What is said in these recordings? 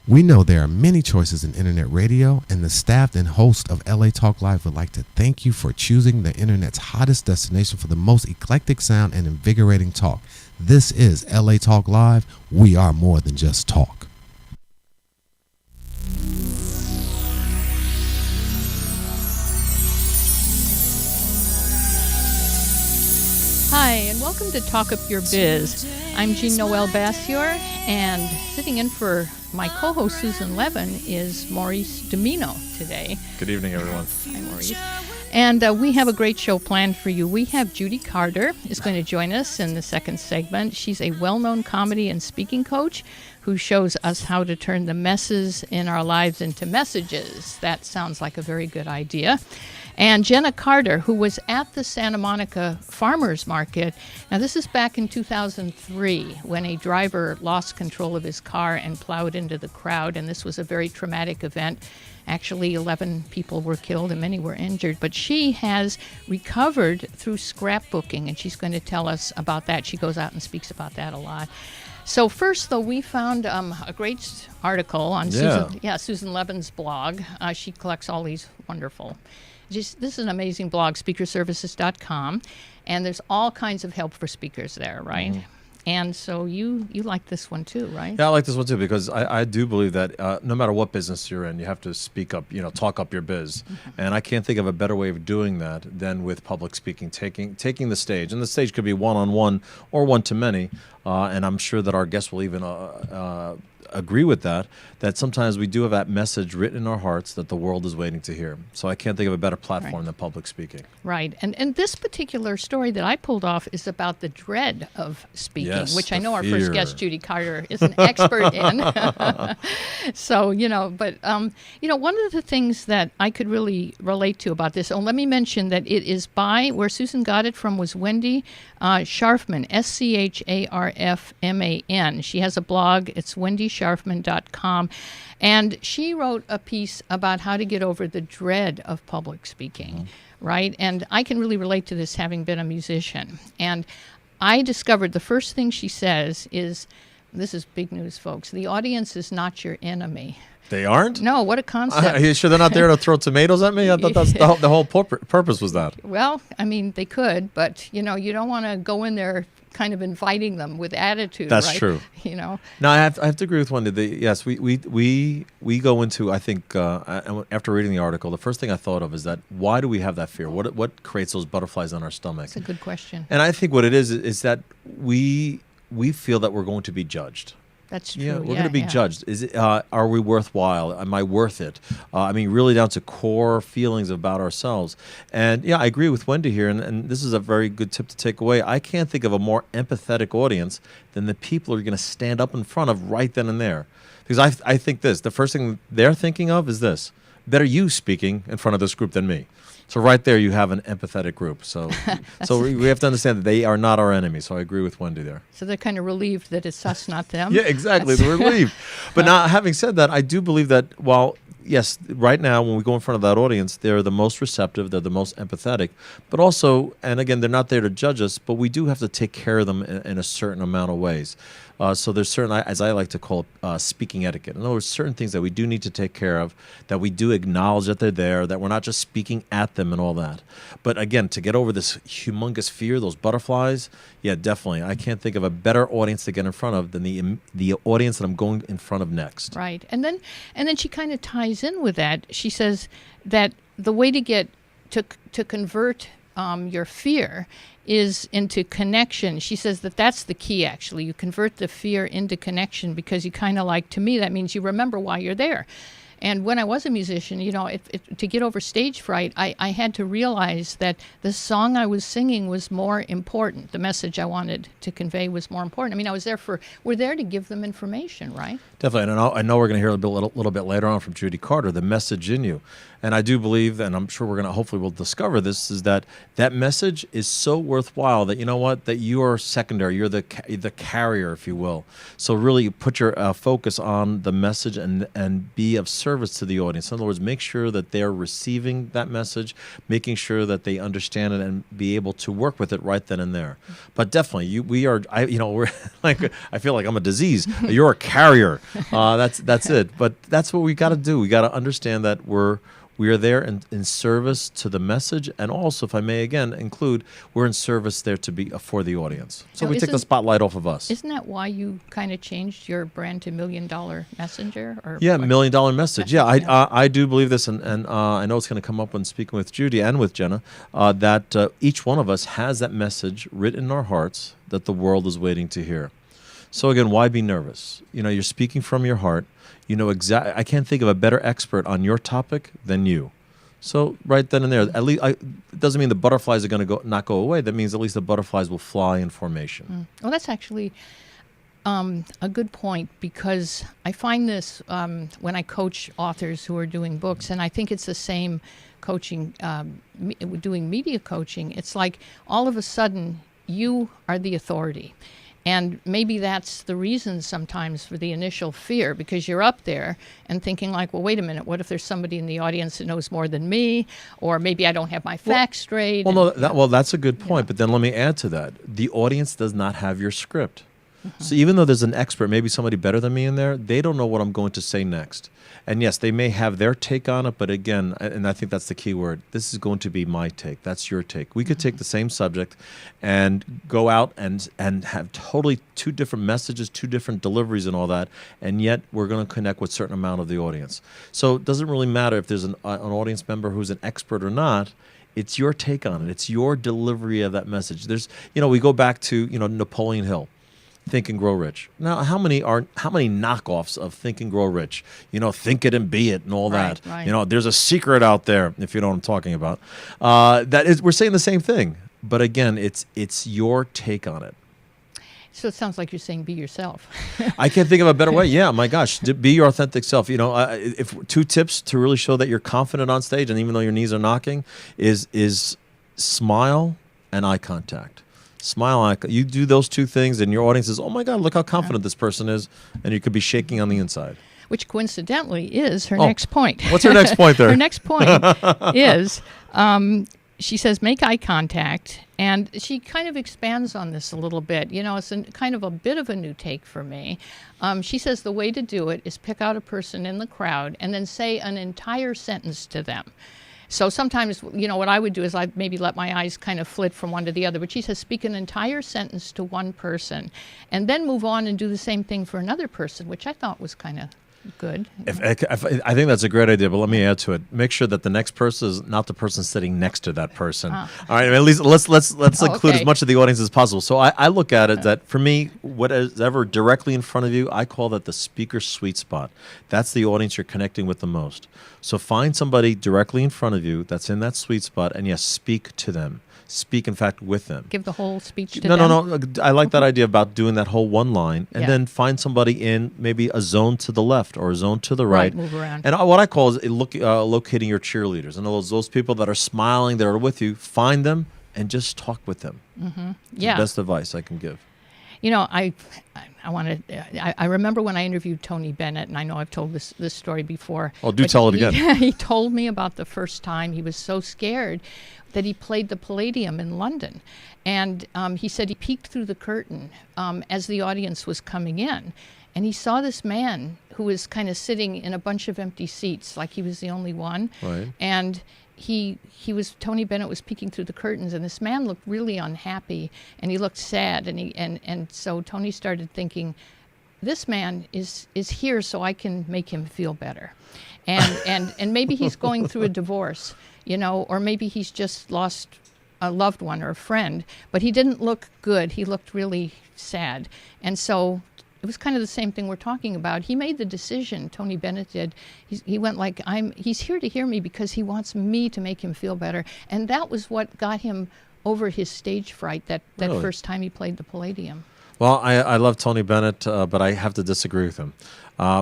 We know there are many choices in internet radio, and the staff and host of LA Talk Live would like to thank you for choosing the internet's hottest destination for the most eclectic sound and invigorating talk. This is LA Talk Live. We are more than just talk. Hi, and welcome to Talk Up Your Biz. I'm Noel and sitting in for my co-host Susan Levin is Maurice Domino today. Good evening, everyone. Hi, Maurice. And we have a great show planned for you. We have Judy Carter is going to join us in the second segment. She's a well-known comedy and speaking coach who shows us how to turn the messes in our lives into messages. That sounds like a very good idea. And Jenna Carter, who was at the Santa Monica Farmers Market. Now, this is back in 2003 when a driver lost control of his car and plowed into the crowd. And this was a very traumatic event. Actually, 11 people were killed and many were injured. But she has recovered through scrapbooking, and she's going to tell us about that. She goes out and speaks about that a lot. So first, though, we found a great article on Susan Levin's blog. She collects all these wonderful... this is an amazing blog, speakerservices.com, and there's all kinds of help for speakers there, right? Mm-hmm. And so you like this one too, right? Yeah, I like this one too because I do believe that no matter what business you're in, you have to speak up, talk up your biz. Mm-hmm. And I can't think of a better way of doing that than with public speaking, taking the stage. And the stage could be one-on-one or one-to-many. And I'm sure that our guests will even agree with that sometimes we do have that message written in our hearts that the world is waiting to hear. So I can't think of a better platform than public speaking. Right. And this particular story that I pulled off is about the dread of speaking, which I know our first guest, Judy Carter, is an expert in. So, but, one of the things that I could really relate to about this, let me mention that it is where Susan got it from was Wendy Scharfman, Scharfman. She has a blog. It's wendysharfman.com. And she wrote a piece about how to get over the dread of public speaking, right? And I can really relate to this having been a musician. And I discovered the first thing she says is, this is big news, folks, the audience is not your enemy. They aren't? No, what a concept. Are you sure they're not there to throw tomatoes at me? I thought that's the whole purpose was that. Well, I mean, they could, but, you don't want to go in there kind of inviting them with attitude, That's right? true. No, I have to agree with Wendy. Yes, we go into, I think, after reading the article, the first thing I thought of is that why do we have that fear? What creates those butterflies on our stomach? That's a good question. And I think what it is that we feel that we're going to be judged. That's true. Yeah, we're going to be judged. Is it? Are we worthwhile? Am I worth it? Really down to core feelings about ourselves. And I agree with Wendy here. And this is a very good tip to take away. I can't think of a more empathetic audience than the people you're going to stand up in front of right then and there. Because I think the first thing they're thinking of is this: better you speaking in front of this group than me. So right there, you have an empathetic group. So we have to understand that they are not our enemy. So I agree with Wendy there. So they're kind of relieved that it's us, not them. Yeah, exactly. They're relieved. But now, having said that, I do believe that yes, right now when we go in front of that audience, they're the most receptive, they're the most empathetic. But also, and again, they're not there to judge us, but we do have to take care of them in a certain amount of ways. So there's certain, as I like to call it, speaking etiquette. In other words, certain things that we do need to take care of, that we do acknowledge that they're there, that we're not just speaking at them and all that. But again, to get over this humongous fear, those butterflies, yeah, definitely. I can't think of a better audience to get in front of than the audience that I'm going in front of next. Right. And then she kind of ties in with that. She says that the way to get to convert your fear is into connection. She says that that's the key, actually. You convert the fear into connection because you kind of to me, that means you remember why you're there. And when I was a musician, to get over stage fright, I had to realize that the song I was singing was more important. The message I wanted to convey was more important. I mean, we're there to give them information, right? Definitely. And I know we're going to hear a little bit later on from Judy Carter, the message in you. And I do believe, and I'm sure hopefully we'll discover this, is that message is so worthwhile that, that you are secondary. You're the carrier, if you will. So really put your focus on the message and be of service service to the audience. In other words, make sure that they're receiving that message, making sure that they understand it and be able to work with it right then and there. But definitely, we're like, I feel like I'm a disease. You're a carrier. That's it. But that's what we got to do. We got to understand that we are there in service to the message, and also, if I may again include, we're in service there to be for the audience. So we take the spotlight off of us. Isn't that why you kind of changed your brand to $1 Million Messenger? Yeah, $1 Million Message. Yeah, I do believe this, and I know it's going to come up when speaking with Judy and with Jenna, that each one of us has that message written in our hearts that the world is waiting to hear. So again, why be nervous? You're speaking from your heart. I can't think of a better expert on your topic than you. So right then and there, at least it doesn't mean the butterflies are going to not go away. That means at least the butterflies will fly in formation. Well, that's actually a good point, because I find this when I coach authors who are doing books, and I think it's the same coaching, doing media coaching. It's like all of a sudden you are the authority. And maybe that's the reason sometimes for the initial fear, because you're up there and thinking like, well, wait a minute, what if there's somebody in the audience that knows more than me? Or maybe I don't have my facts straight. Well, that's a good point. But then let me add to that. The audience does not have your script. So even though there's an expert, maybe somebody better than me in there, they don't know what I'm going to say next. And yes, they may have their take on it, but again, and I think that's the key word, this is going to be my take. That's your take. We could take the same subject and go out and have totally two different messages, two different deliveries and all that, and yet we're going to connect with a certain amount of the audience. So it doesn't really matter if there's an audience member who's an expert or not. It's your take on it. It's your delivery of that message. We go back to, Napoleon Hill. Think and Grow Rich. Now, how many knockoffs of Think and Grow Rich? Think it and be it and all that. Right. There's a secret out there, if you know what I'm talking about. We're saying the same thing, but again, it's your take on it. So it sounds like you're saying be yourself. I can't think of a better way. Yeah, my gosh, be your authentic self. If 2 tips to really show that you're confident on stage, and even though your knees are knocking, is smile and eye contact. Smile. You do those 2 things, and your audience says, "Oh my God, look how confident this person is," and you could be shaking on the inside. Which coincidentally is her next point. What's her next point there? Her next point is, she says, make eye contact, and she kind of expands on this a little bit. It's kind of a bit of a new take for me. She says the way to do it is pick out a person in the crowd and then say an entire sentence to them. So sometimes, what I would do is I'd maybe let my eyes kind of flit from one to the other. But she says speak an entire sentence to one person and then move on and do the same thing for another person, which I thought was kind of good. I think that's a great idea, but let me add to it. Make sure that the next person is not the person sitting next to that person. All right, at least let's include as much of the audience as possible. So I look at it that for me, whatever directly in front of you, I call that the speaker sweet spot. That's the audience you're connecting with the most. So find somebody directly in front of you that's in that sweet spot, and yes, speak to them. Speak, in fact, with them. Give the whole speech to them? No. I like that idea about doing that whole one line, and then find somebody in maybe a zone to the left or a zone to the right. Move around. And what I call is locating your cheerleaders. In other words, those people that are smiling, that are with you, find them and just talk with them. Mm-hmm. It's the best advice I can give. I remember when I interviewed Tony Bennett, and I know I've told this story before. Oh, do tell it again. He told me about the first time he was so scared that he played the Palladium in London. And he said he peeked through the curtain as the audience was coming in. And he saw this man who was kind of sitting in a bunch of empty seats, like he was the only one. Right. And Tony Bennett was peeking through the curtains, and this man looked really unhappy, and he looked sad. And so Tony started thinking, this man is here so I can make him feel better. And maybe he's going through a divorce, or maybe he's just lost a loved one or a friend, but he didn't look good. He looked really sad. And so it was kind of the same thing we're talking about. He made the decision, Tony Bennett did. He went like, he's here to hear me because he wants me to make him feel better. And that was what got him over his stage fright that Really? First time he played the Palladium. Well, I love Tony Bennett, but I have to disagree with him.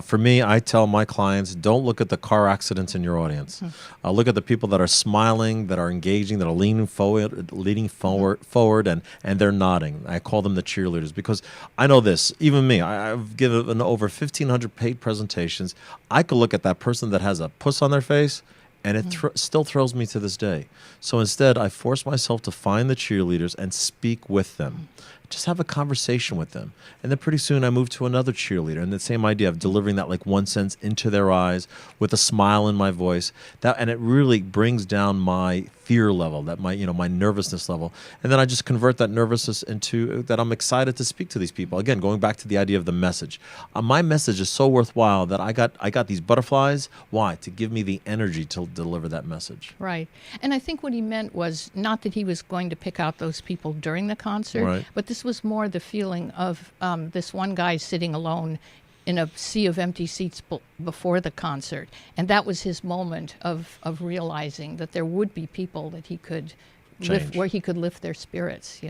For me, I tell my clients, don't look at the car accidents in your audience. Look at the people that are smiling, that are engaging, that are leaning forward, and they're nodding. I call them the cheerleaders because I know this. Even me, I've given over 1,500 paid presentations. I could look at that person that has a puss on their face, and it still thrills me to this day. So instead, I force myself to find the cheerleaders and speak with them. Just have a conversation with them. And then pretty soon I move to another cheerleader. And the same idea of delivering that like one sentence into their eyes with a smile in my voice. And it really brings down my fear level, that my nervousness level. And then I just convert that nervousness into that I'm excited to speak to these people. Again, going back to the idea of the message. My message is so worthwhile that I got these butterflies. Why? To give me the energy to deliver that message. Right. And I think what he meant was not that he was going to pick out those people during the concert, Right. but this was more the feeling of this one guy sitting alone in a sea of empty seats before the concert. And that was his moment of realizing that there would be people that he could lift, where he could lift their spirits,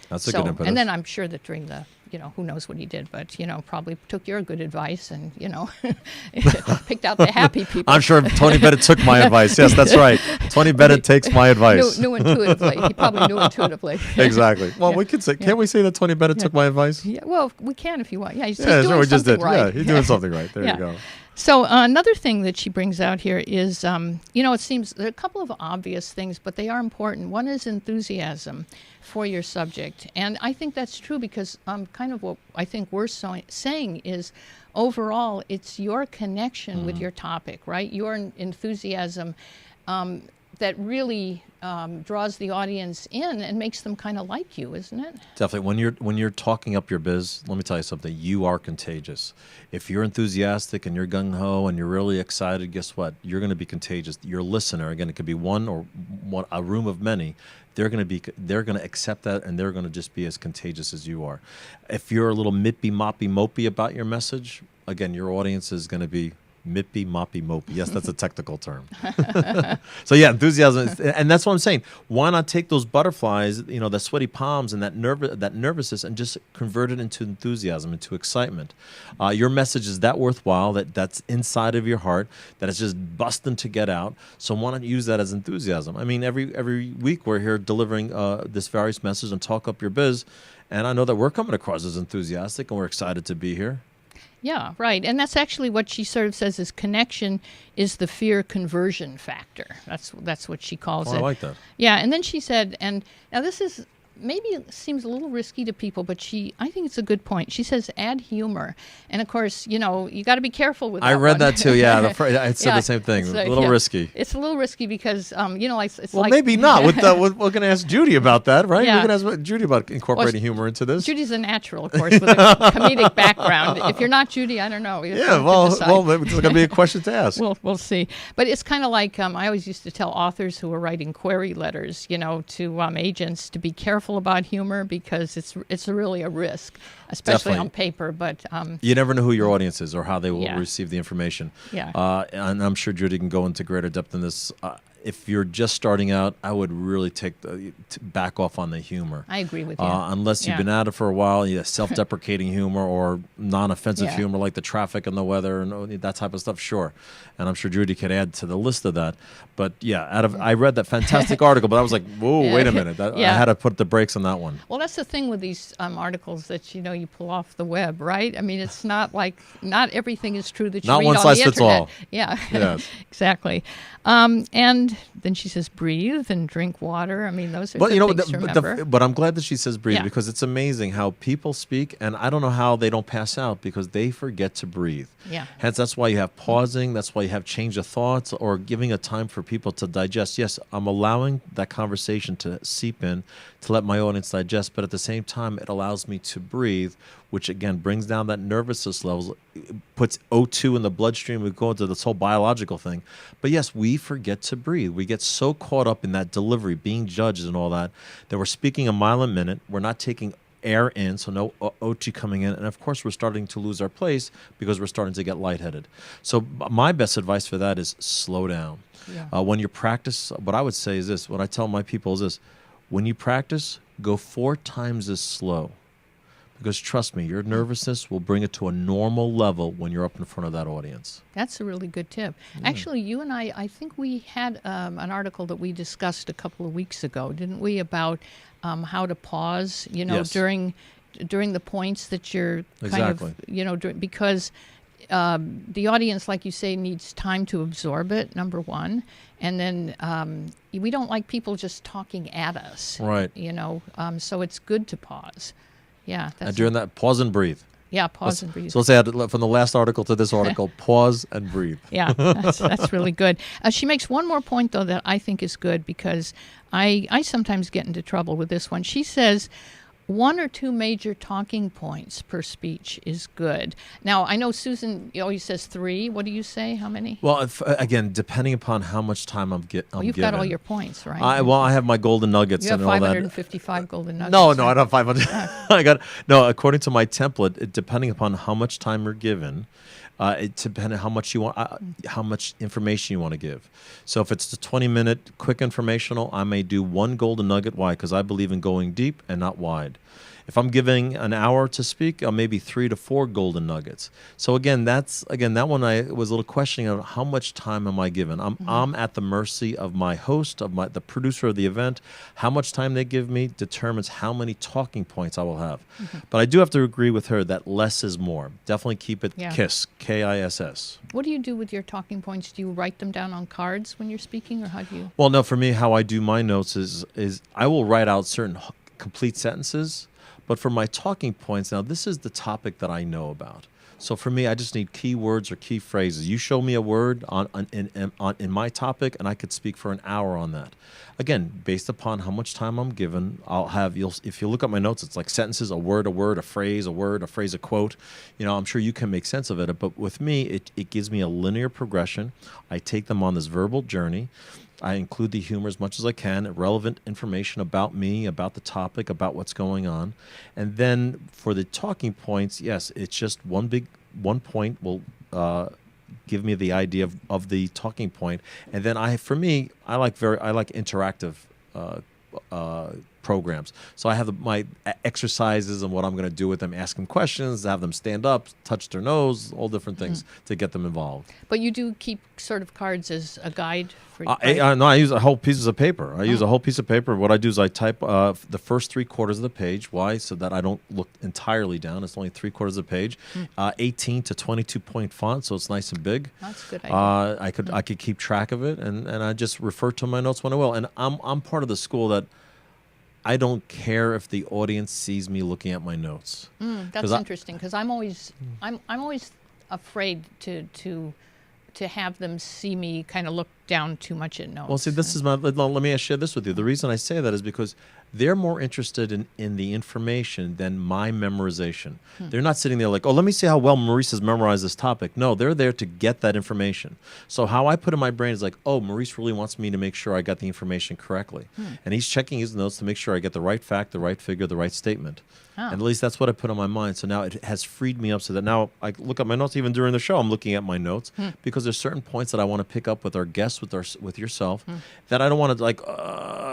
That's a good impetus. And then I'm sure that during the, who knows what he did, but, probably took your good advice and, picked out the happy people. I'm sure Tony Bennett took my advice. Yes, that's right. Tony Bennett takes my advice. Knew intuitively. He probably knew intuitively. Exactly. Well, we could say, can't we say that Tony Bennett took my advice? Yeah, well, we can if you want. Yeah, he's Yeah, doing sure, we just something did. right. Yeah, he's doing something right. There Yeah. you go. So another thing that she brings out here is, it seems there are a couple of obvious things, but they are important. One is enthusiasm for your subject. And I think that's true because kind of what I think we're saying is overall, it's your connection with your topic, right? Your enthusiasm that really draws the audience in and makes them kind of like you, isn't it? Definitely. When you're talking up your biz, let me tell you something. You are contagious. If you're enthusiastic and you're gung-ho and you're really excited, guess what? You're going to be contagious. Your listener, again, it could be a room of many. They're going to accept that, and they're going to just be as contagious as you are. If you're a little mippy, moppy, mopey about your message, again, your audience is going to be mippy, moppy, mopey. Yes, that's a technical term. So yeah, enthusiasm, and that's what I'm saying. Why not take those butterflies, the sweaty palms and that nervousness, and just convert it into enthusiasm, into excitement. Your message is that worthwhile, that's inside of your heart, that it's just busting to get out. So why not use that as enthusiasm? I mean, every week we're here delivering this various message and talk up your biz, and I know that we're coming across as enthusiastic, and we're excited to be here. Yeah, right. And that's actually what she sort of says is connection is the fear conversion factor. That's what she calls it. I like that. Yeah, and then she said, and now this is maybe it seems a little risky to people, but I think it's a good point. She says add humor. And of course, you got to be careful with that. I read one. that too, yeah. I said the same thing. So, a little risky. It's a little risky because, it's well, like... maybe not. We're going to ask Judy about that, right? Yeah. We're going to ask Judy about incorporating humor into this. Judy's a natural, of course, with a comedic background. If you're not Judy, I don't know. Yeah, well, it's going to be a question to ask. We'll see. But it's kind of like I always used to tell authors who were writing query letters, to agents to be careful about humor because it's really a risk, especially Definitely. on paper. But you never know who your audience is or how they will Yeah. receive the information. Yeah. And I'm sure Judy can go into greater depth in this. If you're just starting out, I would really back off on the humor. I agree with you. Unless you've been at it for a while, self-deprecating humor or non-offensive humor like the traffic and the weather and that type of stuff, sure. And I'm sure Judy could add to the list of that. But yeah, I read that fantastic article, but I was like, whoa, wait a minute. I had to put the brakes on that one. Well, that's the thing with these articles that, you pull off the web, right? I mean, it's not like, not everything is true that you Not read one on size the fits internet. all. Yeah, Yes. Exactly. And then she says breathe and drink water. I mean, those are good things to remember. But I'm glad that she says breathe Yeah. because it's amazing how people speak, and I don't know how they don't pass out because they forget to breathe. Yeah. Hence, that's why you have pausing. That's why you have change of thoughts or giving a time for people to digest. Yes, I'm allowing that conversation to seep in to let my audience digest, but at the same time, it allows me to breathe, which again brings down that nervousness levels, puts O2 in the bloodstream. We go into this whole biological thing. But yes, we forget to breathe. We get so caught up in that delivery, being judged and all that we're speaking a mile a minute. We're not taking air in, so no O2 coming in. And of course, we're starting to lose our place because we're starting to get lightheaded. So my best advice for that is slow down. Yeah. When you practice, what I would say is this, what I tell my people is this, when you practice, go 4 times as slow. Because trust me, your nervousness will bring it to a normal level when you're up in front of that audience. That's a really good tip. Actually, you and I think we had an article that we discussed a couple of weeks ago, didn't we, about how to pause, Yes. during the points that you're Exactly. because the audience, like you say, needs time to absorb it, number one. And then we don't like people just talking at us. Right. So it's good to pause. Yeah. And during that, pause and breathe. Yeah, pause and breathe. So let's add from the last article to this article, pause and breathe. Yeah, that's really good. She makes one more point, though, that I think is good because I sometimes get into trouble with this one. She says 1 or 2 major talking points per speech is good. Now, I know Susan always says 3. What do you say? How many? Well, again, depending upon how much time I'm You've given. got all your points, right? I have my golden nuggets You have and all that. 555 golden nuggets. No, right? I don't have 500. According to my template, depending upon how much time you're given, it depends on how much you want, how much information you want to give. So if it's a 20-minute quick informational, I may do 1 golden nugget. Why? Because I believe in going deep and not wide. If I'm giving an hour to speak, maybe 3 to 4 golden nuggets. So again, that one I was a little questioning of how much time am I given. I'm at the mercy of my host, the producer of the event. How much time they give me determines how many talking points I will have. But I do have to agree with her that less is more. Definitely keep it KISS, KISS. What do you do with your talking points? Do you write them down on cards when you're speaking, or how do you? Well, no, for me, how I do my notes is I will write out certain complete sentences. But for my talking points, now this is the topic that I know about. So for me, I just need key words or key phrases. You show me a word in my topic, and I could speak for an hour on that. Again, based upon how much time I'm given, if you look at my notes, it's like sentences, a word, a phrase, a quote. I'm sure you can make sense of it. But with me, it gives me a linear progression. I take them on this verbal journey. I include the humor as much as I can, relevant information about me, about the topic, about what's going on. And then for the talking points, yes, it's just one point will give me the idea of the talking point. And then I like interactive programs. So I have my exercises and what I'm going to do with them, ask them questions, have them stand up, touch their nose, all different things to get them involved. But you do keep sort of cards as a guide for you? No, I use a whole piece of paper. What I do is I type the first 3/4 of the page. Why? So that I don't look entirely down. It's only 3/4 of the page. 18 to 22 point font, so it's nice and big. That's a good idea. I could keep track of it, and I just refer to my notes when I will. And I'm part of the school that I don't care if the audience sees me looking at my notes. That's interesting because I'm always afraid to have them see me kind of look down too much at notes. Well, see, let me share this with you. The reason I say that is because they're more interested in the information than my memorization. They're not sitting there like, oh, let me see how well Maurice has memorized this topic. No, they're there to get that information. So how I put in my brain is like, oh, Maurice really wants me to make sure I got the information correctly. And he's checking his notes to make sure I get the right fact, the right figure, the right statement. And at least that's what I put on my mind. So now it has freed me up so that now I look at my notes. Even during the show, I'm looking at my notes because there's certain points that I want to pick up with our guests, with yourself, that I don't want to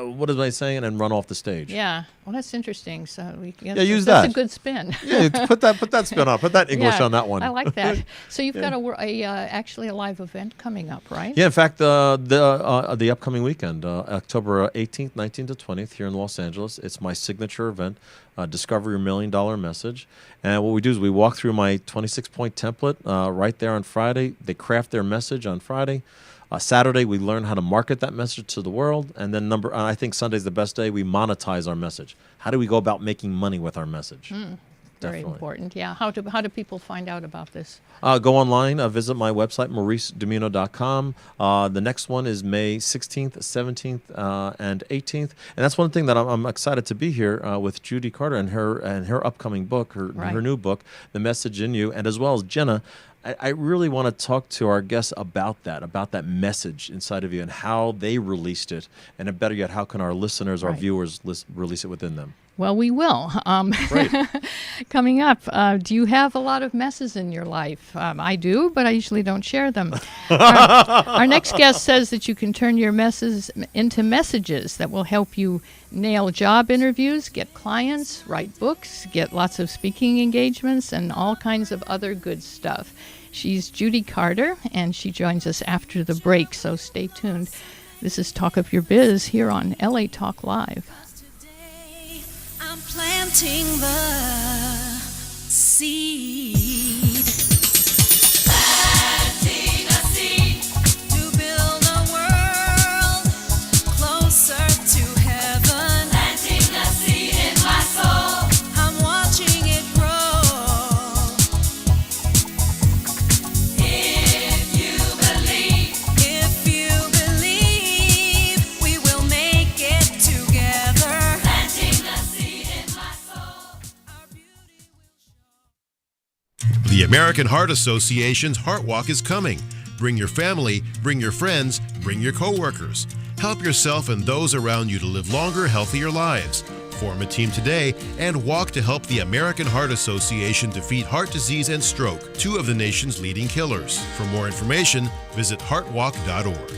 what am I saying, and run off the stage. Yeah, well, that's interesting. So use that's that. a good spin. Yeah, put that spin on. Put that English on that one. I like that. So you've got actually a live event coming up, right? Yeah, in fact, the upcoming weekend, October 18th, 19th to 20th here in Los Angeles. It's my signature event, Discover Your $1 Million Message. And what we do is we walk through my 26-point template right there on Friday. They craft their message on Friday. Saturday, we learn how to market that message to the world. And then I think Sunday's the best day. We monetize our message. How do we go about making money with our message? Very important. Yeah. How do people find out about this? Go online, visit my website, mauricedumino.com. The next one is May 16th, 17th, and 18th. And that's one thing that I'm excited to be here with Judy Carter and her upcoming book, her new book, The Message in You, and as well as Jenna. I really want to talk to our guests about that message inside of you and how they released it. And better yet, how can our listeners, our viewers release it within them? Well, we will. Great. Coming up, do you have a lot of messes in your life? I do, but I usually don't share them. Our next guest says that you can turn your messes into messages that will help you nail job interviews, get clients, write books, get lots of speaking engagements, and all kinds of other good stuff. She's Judy Carter, and she joins us after the break, so stay tuned. This is Talk of Your Biz here on LA Talk Live. I'm planting the seed. Planting a seed to build a world closer to heaven. Planting a seed in my soul. I'm watching it grow. If you believe, we will make it together. The American Heart Association's Heart Walk is coming. Bring your family, bring your friends, bring your coworkers. Help yourself and those around you to live longer, healthier lives. Form a team today and walk to help the American Heart Association defeat heart disease and stroke, two of the nation's leading killers. For more information, visit heartwalk.org.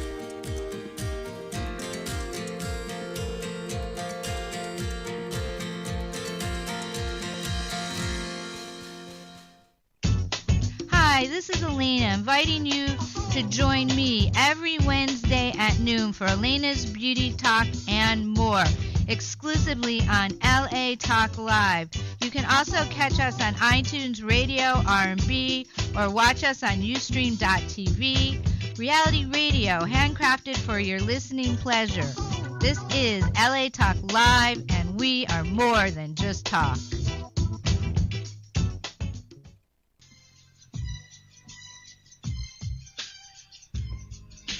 Hi, this is Elena inviting you to join me every Wednesday at noon for Elena's Beauty Talk and more, exclusively on LA Talk Live. You can also catch us on iTunes Radio, R&B, or watch us on Ustream.tv. Reality radio, handcrafted for your listening pleasure. This is LA Talk Live, and we are more than just talk.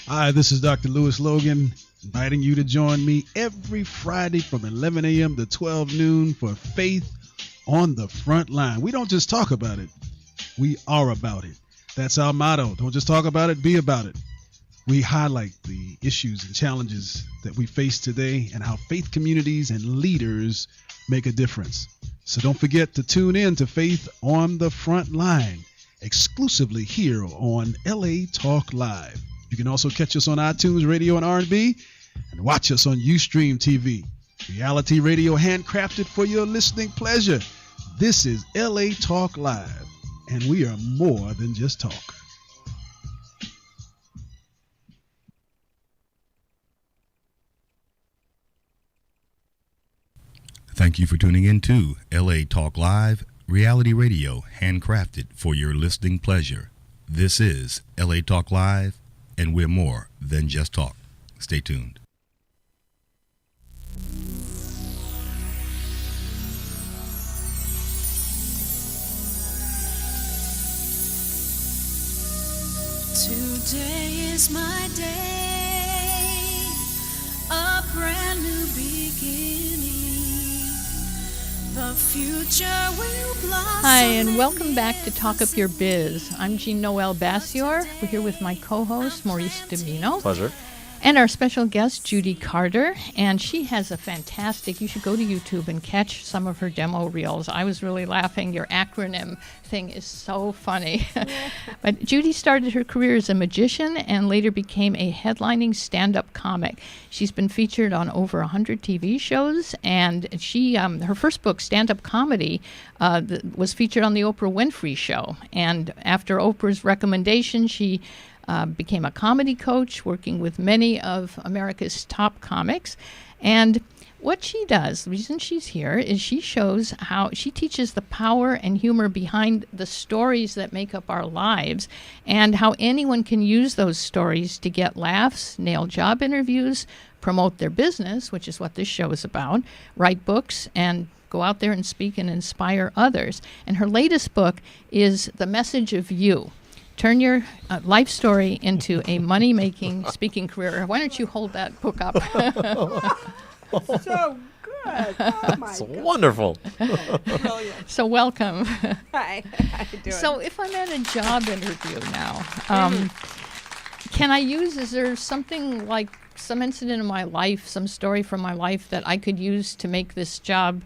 Hi, this is Dr. Lewis Logan, inviting you to join me every Friday from 11 a.m. to 12 noon for Faith on the Front Line. We don't just talk about it, we are about it. That's our motto. Don't just talk about it, be about it. We highlight the issues and challenges that we face today and how faith communities and leaders make a difference. So don't forget to tune in to Faith on the Front Line, exclusively here on LA Talk Live. You can also catch us on iTunes Radio and R&B and watch us on Ustream TV. Reality radio handcrafted for your listening pleasure. This is LA Talk Live, and we are more than just talk. Thank you for tuning in to LA Talk Live, reality radio handcrafted for your listening pleasure. This is LA Talk Live, and we're more than just talk. Stay tuned. Today is my day, a brand new beginning. The future will blossom. Hi, and welcome back to Talk Up Your Biz. I'm Jean Noel Bassior. We're here with my co-host, Maurice Domino. Pleasure. And our special guest, Judy Carter. And she has a fantastic, you should go to YouTube and catch some of her demo reels. I was really laughing. Your acronym thing is so funny. But Judy started her career as a magician and later became a headlining stand-up comic. She's been featured on over 100 TV shows, and she her first book, Stand-Up Comedy, was featured on the Oprah Winfrey Show. And after Oprah's recommendation, she became a comedy coach, working with many of America's top comics. And what she does, the reason she's here, is she shows how she teaches the power and humor behind the stories that make up our lives, and how anyone can use those stories to get laughs, nail job interviews, promote their business, which is what this show is about, write books, and go out there and speak and inspire others. And her latest book is The Message of You. Turn your life story into a money-making speaking career. Why don't you hold that book up? So good. Oh my It's God. wonderful. Brilliant. So welcome. Hi. How you doing? So if I'm at a job interview now, can I use, is there something like some incident in my life, some story from my life that I could use to make this job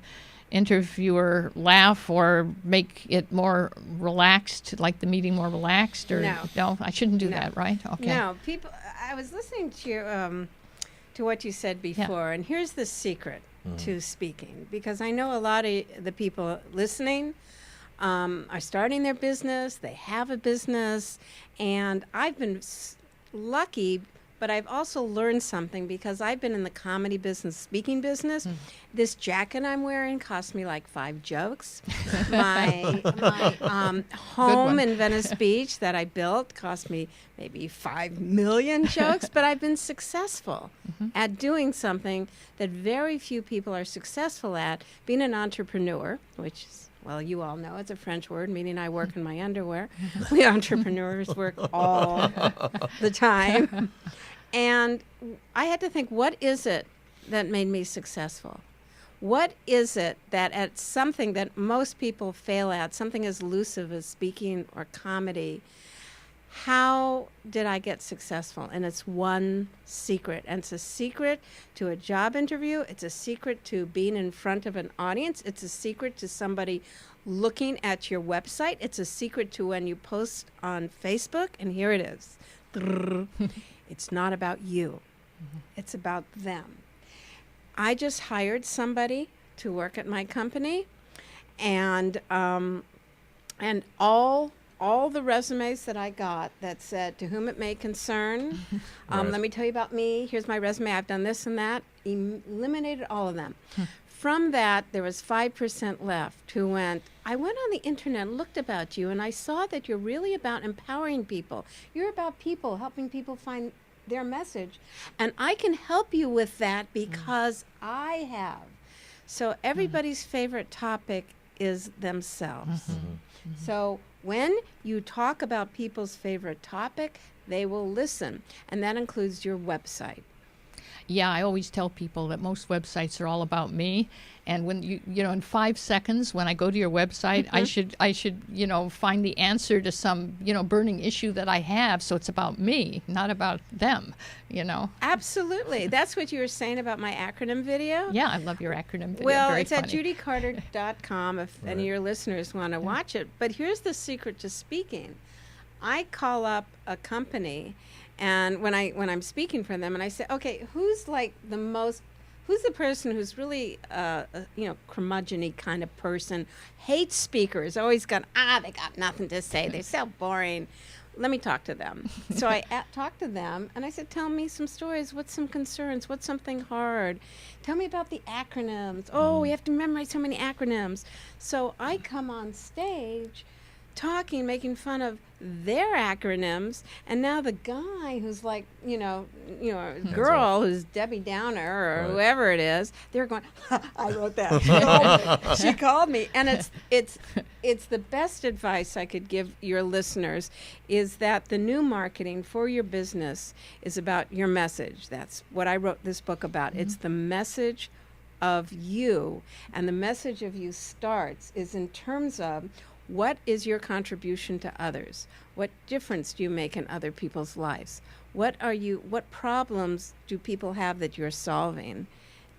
interviewer laugh or make it more relaxed, like the meeting more relaxed? Or No. I shouldn't do No. that, right? Okay. No, people. I was listening to what you said before, and here's the secret to speaking, because I know a lot of the people listening are starting their business. They have a business, and I've been lucky. But I've also learned something, because I've been in the comedy business, speaking business. This jacket I'm wearing cost me like 5 jokes. My home in Venice Beach that I built cost me maybe 5 million jokes. But I've been successful at doing something that very few people are successful at, being an entrepreneur, which is, well, you all know it's a French word, meaning I work in my underwear. We entrepreneurs work all the time. And I had to think, what is it that made me successful? What is it that at something that most people fail at, something as elusive as speaking or comedy, how did I get successful? And it's one secret. And it's a secret to a job interview. It's a secret to being in front of an audience. It's a secret to somebody looking at your website. It's a secret to when you post on Facebook. And here it is. It's not about you. It's about them. I just hired somebody to work at my company, and all the resumes that I got that said, to whom it may concern, let me tell you about me. Here's my resume. I've done this and that. Eliminated all of them. From that, there was 5% left who went, I went on the internet and looked about you, and I saw that you're really about empowering people. You're about people, helping people find their message. And I can help you with that because I have. So everybody's favorite topic is themselves. So when you talk about people's favorite topic, they will listen. And that includes your website. Yeah, I always tell people that most websites are all about me, and when you know, in 5 seconds, when I go to your website, I should find the answer to some burning issue that I have. So it's about me, not about them. Absolutely, that's what you were saying about my acronym video. Yeah, I love your acronym video. Well, Very it's funny. at judycarter.com if any of your listeners want to watch it. But here's the secret to speaking. I call up a company, and when I'm speaking for them, and I say, okay, who's the person who's really curmudgeon-y kind of person, hates speakers, always got, they got nothing to say, they're so boring. Let me talk to them. So I talked to them, and I said, tell me some stories. What's some concerns? What's something hard? Tell me about the acronyms. Oh, we have to memorize so many acronyms. So I come on stage talking, making fun of their acronyms, and now the guy who's like, a girl who's Debbie Downer or whoever it is, they're going, I wrote that. She called me. And it's the best advice I could give your listeners is that the new marketing for your business is about your message. That's what I wrote this book about. It's the message of you, and the message of you starts is in terms of what is your contribution to others? What difference do you make in other people's lives? What problems do people have that you're solving?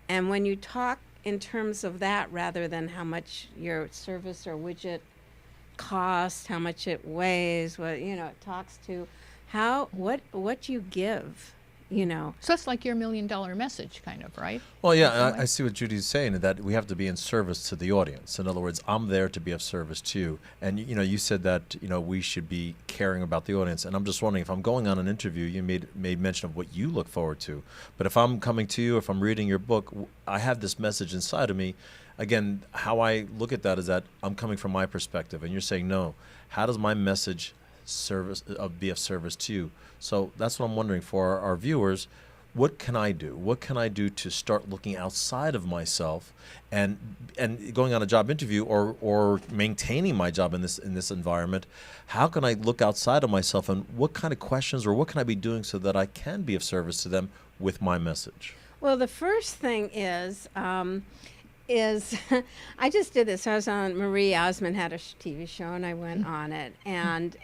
And when you talk in terms of that rather than how much your service or widget costs, how much it weighs, it talks to what you give. So it's like your $1 million message, kind of, right? Well, yeah, I see what Judy's saying, that we have to be in service to the audience. In other words, I'm there to be of service to you. And, you said that, we should be caring about the audience. And I'm just wondering, if I'm going on an interview, you made mention of what you look forward to. But if I'm coming to you, if I'm reading your book, I have this message inside of me. Again, how I look at that is that I'm coming from my perspective. And you're saying, no, how does my message be of service to you? So that's what I'm wondering for our viewers. What can I do? What can I do to start looking outside of myself and going on a job interview or maintaining my job in this environment? How can I look outside of myself, and what kind of questions or what can I be doing so that I can be of service to them with my message? Well, the first thing is is I just did this. I was on Marie Osmond had a TV show, and I went on it. And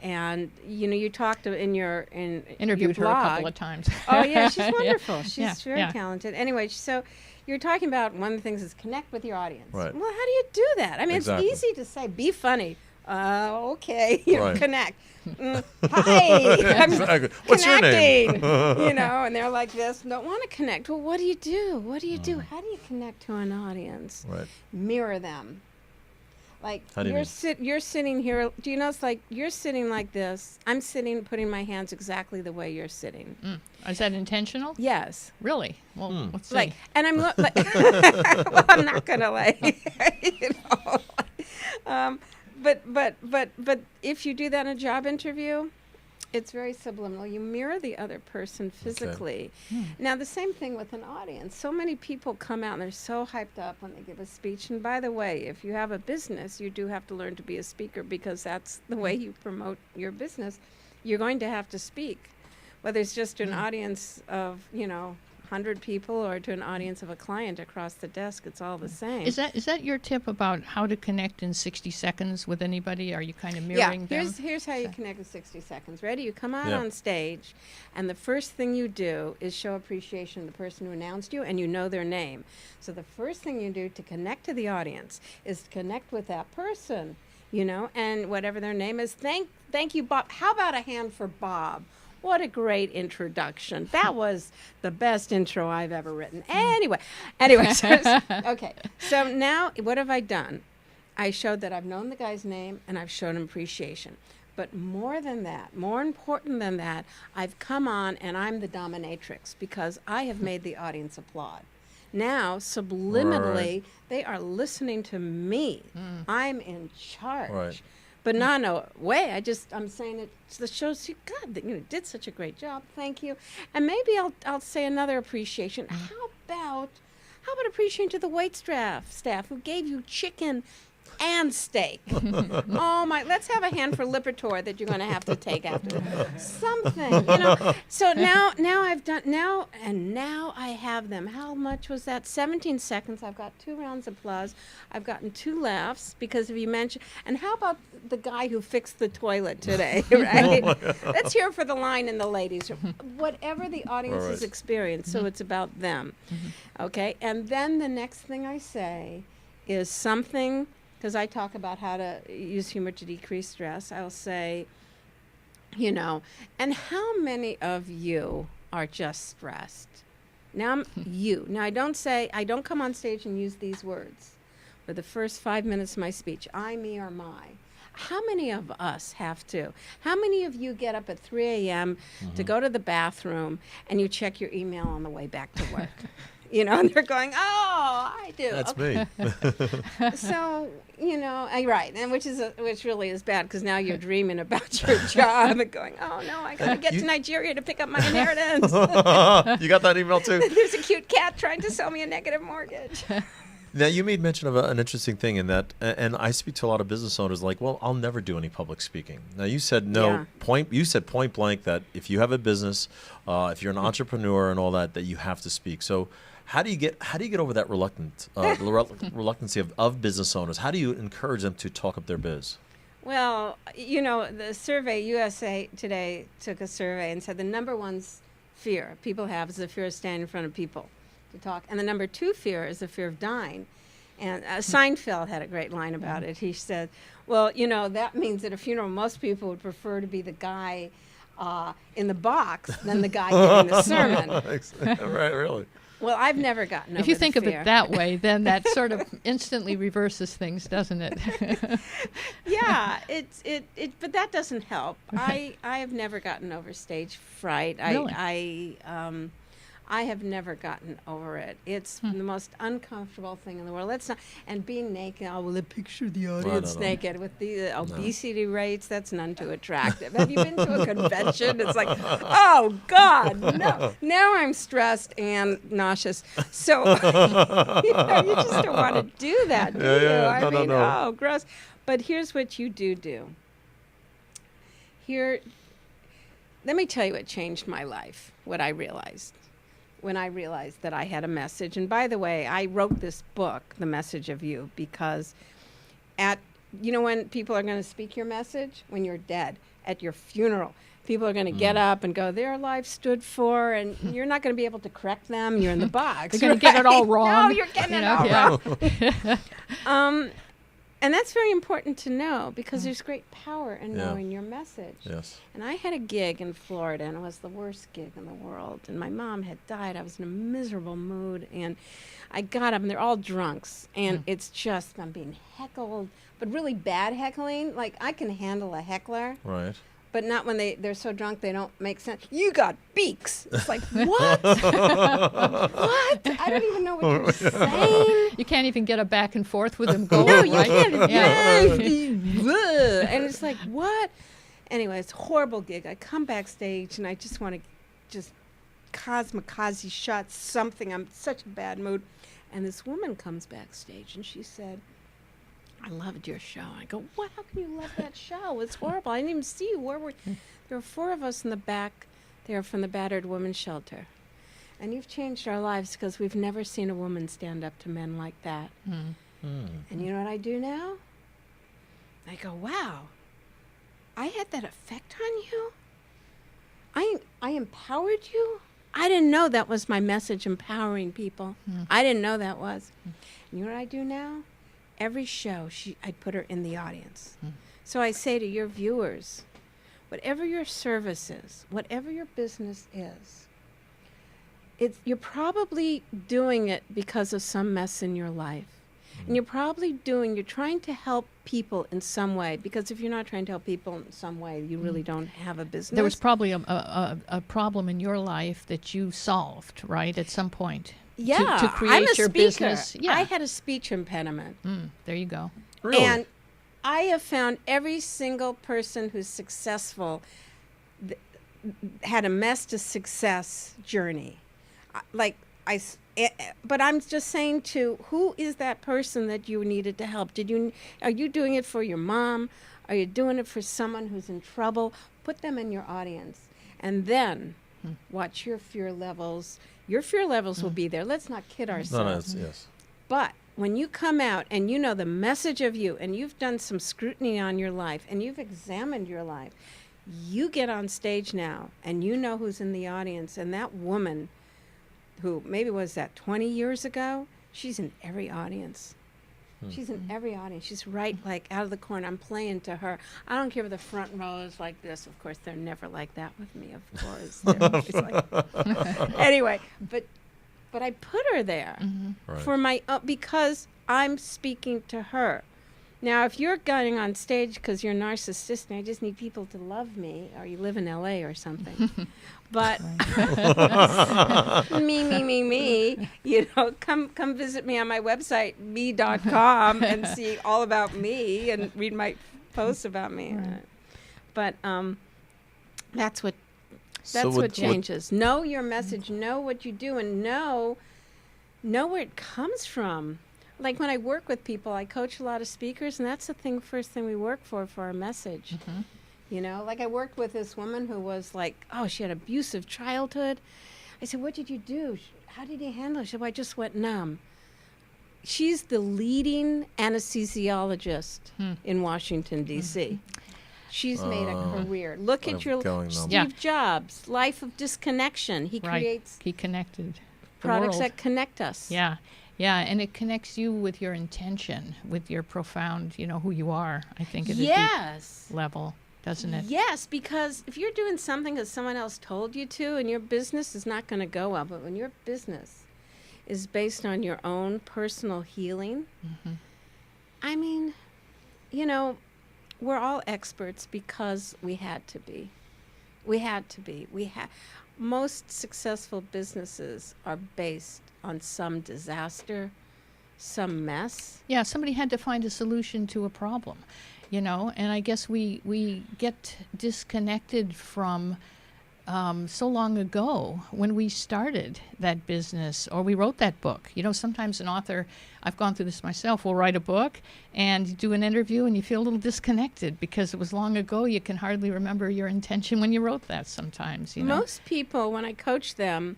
you talked in your Interviewed your her a blog. couple of times. Oh yeah, she's wonderful. Yeah. She's very talented. Anyway, so you're talking about one of the things is connect with your audience. Right. Well, how do you do that? I mean, Exactly. it's easy to say be funny. Okay, Right. connect. Hi, I'm Exactly. What's your name? connecting. And they're like this. Don't want to connect. Well, what do you do? What do you do? How do you connect to an audience? Right. Mirror them. Like How do you you're sitting here. Do you know it's like you're sitting like this? I'm sitting, putting my hands exactly the way you're sitting. Is that intentional? Yes. Really? Well, let's see. Like, and I'm like, well, I'm not gonna but if you do that in a job interview, it's very subliminal. You mirror the other person physically. Now, the same thing with an audience. So many people come out and they're so hyped up when they give a speech. And by the way, if you have a business, you do have to learn to be a speaker, because that's the way you promote your business. You're going to have to speak, whether it's just to an audience of 100 people or to an audience of a client across the desk. It's all the same. Is that your tip about how to connect in 60 seconds with anybody? Are you kind of mirroring them? Here's how you connect with 60 seconds. Ready? You come out Yeah. on stage, and the first thing you do is show appreciation to the person who announced you, and you know their name. So the first thing you do to connect to the audience is to connect with that person, and whatever their name is. Thank you, Bob. How about a hand for Bob? What a great introduction. That was the best intro I've ever written. Anyway, okay. So now what have I done? I showed that I've known the guy's name, and I've shown him appreciation. But more than that, more important than that, I've come on and I'm the dominatrix, because I have made the audience applaud. Now, subliminally, they are listening to me. I'm in charge. Right. But not in a way. I'm saying it that shows you, God, that you did such a great job. Thank you. And maybe I'll say another appreciation. How about appreciation to the wait staff who gave you chicken and steak? Oh my! Let's have a hand for Lipitor that you're going to have to take after something. So now I have them. How much was that? 17 seconds. I've got 2 rounds of applause. I've gotten 2 laughs because of you mentioned. And how about the guy who fixed the toilet today? Right? Let's hear for the line in the ladies' room. Whatever the audience has experienced. So it's about them. Okay. And then the next thing I say is something. Because I talk about how to use humor to decrease stress, I'll say, and how many of you are just stressed? Now, I don't come on stage and use these words for the first 5 minutes of my speech. I, me, or my. How many of us have to? How many of you get up at 3 a.m. to go to the bathroom and you check your email on the way back to work? And they're going, oh, I do. That's okay. me. So, right, and which really is bad, because now you're dreaming about your job and going, oh no, I gotta get to Nigeria to pick up my inheritance. You got that email too? There's a cute cat trying to sell me a negative mortgage. Now, you made mention of an interesting thing in that, and I speak to a lot of business owners like, well, I'll never do any public speaking. Now, you said you said point blank that if you have a business, if you're an entrepreneur and all that you have to speak. So how do you get over that reluctancy of business owners? How do you encourage them to talk up their biz? Well, the survey, USA Today took a survey and said the number one fear people have is the fear of standing in front of people to talk. And the number 2 fear is the fear of dying. And Seinfeld had a great line about it. He said, well, that means at a funeral, most people would prefer to be the guy in the box than the guy giving the sermon. Right, really. Well, I've never gotten over If you think the of fear. it that way, then that sort of instantly reverses things, doesn't it? Yeah, but that doesn't help. I have never gotten over stage fright. Really? I have never gotten over it. It's the most uncomfortable thing in the world. And being naked, will it picture the audience naked with the obesity rates? That's none too attractive. Have you been to a convention? It's like, oh God, no. Now I'm stressed and nauseous. So you just don't want to do that, do you? I mean, oh, gross. But here's what you do. Let me tell you what changed my life, what I realized. when I realized that I had a message. And by the way, I wrote this book, The Message of You, because when people are going to speak your message, when you're dead, at your funeral, people are going to get up and go, their life stood for, and you're not going to be able to correct them. You're in the box. You're going to get it all wrong. No, you're getting it all wrong. And that's very important to know, because there's great power in knowing your message. Yes. And I had a gig in Florida, and it was the worst gig in the world. And my mom had died. I was in a miserable mood. And I got up, and they're all drunks. And it's just, I'm being heckled, but really bad heckling. Like, I can handle a heckler. Right. But not when they're so drunk they don't make sense. You got beaks. It's like, what? What? I don't even know what you're saying. You can't even get a back and forth with them going. No, you right? can't. Yeah. And it's like, what? Anyway, it's a horrible gig. I come backstage, and I just want to just kamikaze shot something. I'm in such a bad mood. And this woman comes backstage, and she said, I loved your show. I go, what? How can you love that show? It's horrible. I didn't even see you. Where were there were 4 of us in the back there from the battered women's shelter. And you've changed our lives, because we've never seen a woman stand up to men like that. And you know what I do now? I go, wow, I had that effect on you? I empowered you? I didn't know that was my message, empowering people. I didn't know that was. And you know what I do now? Every show, I'd put her in the audience. So I say to your viewers, whatever your service is, whatever your business is, you're probably doing it because of some mess in your life. And you're trying to help people in some way, because if you're not trying to help people in some way, you really don't have a business. There was probably a problem in your life that you solved, right, at some point. Yeah, to create I'm a your speaker. business. Yeah. I had a speech impediment. There you go. Really? And I have found every single person who's successful had a mess to success journey. But I'm just saying, who is that person that you needed to help? Are you doing it for your mom? Are you doing it for someone who's in trouble? Put them in your audience, and then watch your fear levels. Your fear levels will be there. Let's not kid ourselves. Yes. But when you come out and you know the message of you, and you've done some scrutiny on your life, and you've examined your life, you get on stage now, and you know who's in the audience. And that woman, who maybe was that 20 years ago, she's in every audience. She's in every audience. She's right, like, out of the corner. I'm playing to her. I don't care if the front row is like this. Of course, they're never like that with me, of course. Anyway, but I put her there for my because I'm speaking to her. Now, if you're going on stage because you're narcissistic, I just need people to love me, or you live in L.A. or something. But me, come visit me on my website, me.com, and see all about me and read my posts about me. Right. But that's what changes. Know your message, know what you do, and know where it comes from. Like when I work with people, I coach a lot of speakers, and that's the first thing we work for our message. Like I worked with this woman who was like, she had abusive childhood. I said, what did you do? How did you handle it? She said, well, I just went numb. She's the leading anesthesiologist in Washington, D.C. She's made a career. Look at your Steve Jobs, life of disconnection. He creates He connected products that connect us. Yeah, and it connects you with your intention, with your profound, who you are, I think, at a deep level, doesn't it? Yes, because if you're doing something that someone else told you to, and your business is not going to go well, but when your business is based on your own personal healing, I mean, we're all experts because we had to be. Most successful businesses are based on some disaster, some mess. Yeah, somebody had to find a solution to a problem, and I guess we get disconnected from so long ago when we started that business or we wrote that book. Sometimes an author, I've gone through this myself, will write a book and you do an interview and you feel a little disconnected because it was long ago. You can hardly remember your intention when you wrote that sometimes. Most people, when I coach them,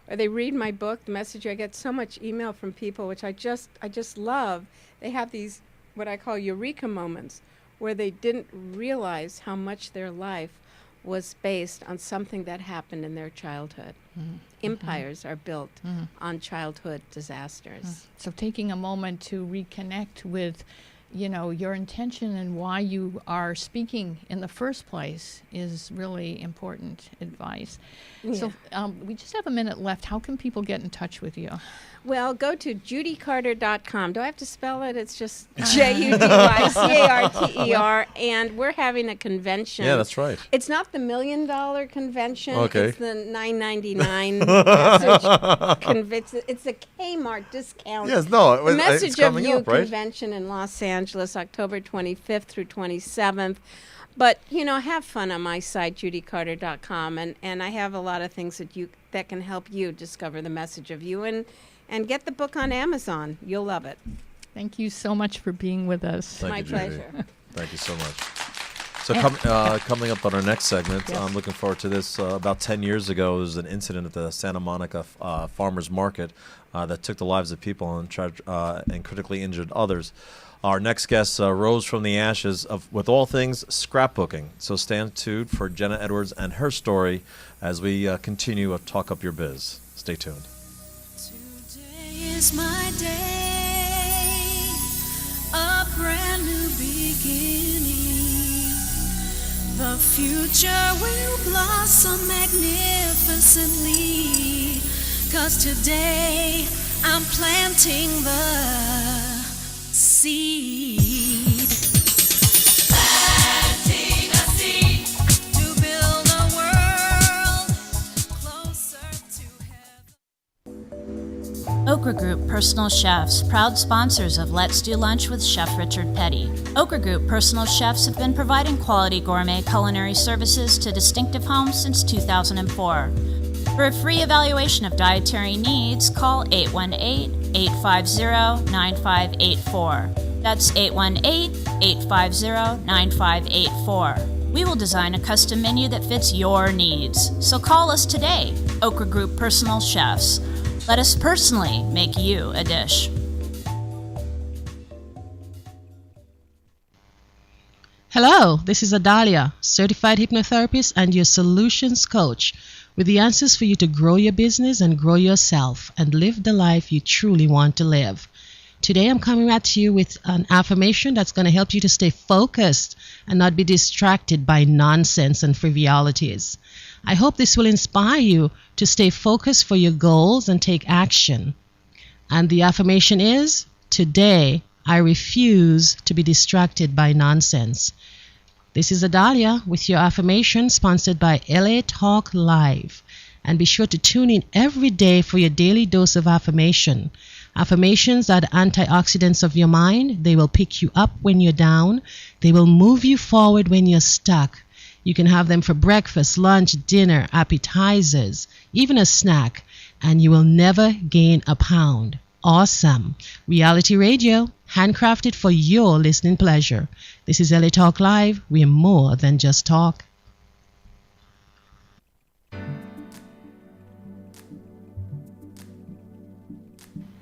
or they read my book, The Messenger. I get so much email from people, which I just love. They have these, what I call eureka moments, where they didn't realize how much their life was based on something that happened in their childhood. Empires are built on childhood disasters. So taking a moment to reconnect with, your intention and why you are speaking in the first place is really important advice. So we just have a minute left. How can people get in touch with you? Well, go to judycarter.com. Do I have to spell it? It's just JUDYCARTER. And we're having a convention. Yeah, that's right. It's not the $1 million convention. Okay. It's the $9.99 convention. It's a Kmart discount. Yes, no, The it's Message of coming You up, right? convention in Los Angeles, October 25th through 27th. But, have fun on my site, judycarter.com. And I have a lot of things that can help you discover the message of you. And get the book on Amazon. You'll love it. Thank you so much for being with us. Thank My you, Judy. pleasure. Thank you so much. So coming up on our next segment, Yes. I'm looking forward to this. About 10 years ago, there was an incident at the Santa Monica Farmers Market that took the lives of people and critically injured others. Our next guest rose from the ashes with all things scrapbooking. So stand tuned for Jenna Edwards and her story as we continue to talk up your biz. Stay tuned. Is my day a brand new beginning? The future will blossom magnificently, 'cause today I'm planting the seed. Planting a seed to build a world closer to heaven. Okra Group Personal Chefs, proud sponsors of Let's Do Lunch with Chef Richard Petty. Okra Group Personal Chefs have been providing quality gourmet culinary services to distinctive homes since 2004. For a free evaluation of dietary needs, call 818-850-9584. That's 818-850-9584. We will design a custom menu that fits your needs. So call us today, Okra Group Personal Chefs. Let us personally make you a dish. Hello, this is Adalia, certified hypnotherapist and your solutions coach, with the answers for you to grow your business and grow yourself and live the life you truly want to live. Today I'm coming at you with an affirmation that's going to help you to stay focused and not be distracted by nonsense and frivolities. I hope this will inspire you to stay focused for your goals and take action. And the affirmation is, today I refuse to be distracted by nonsense. This is Adalia with your affirmation, sponsored by LaTalkLive. And be sure to tune in every day for your daily dose of affirmation. Affirmations are the antioxidants of your mind. They will pick you up when you're down. They will move you forward when you're stuck. You can have them for breakfast, lunch, dinner, appetizers, even a snack, and you will never gain a pound. Awesome. Reality radio, handcrafted for your listening pleasure. This is LA Talk Live. We are more than just talk.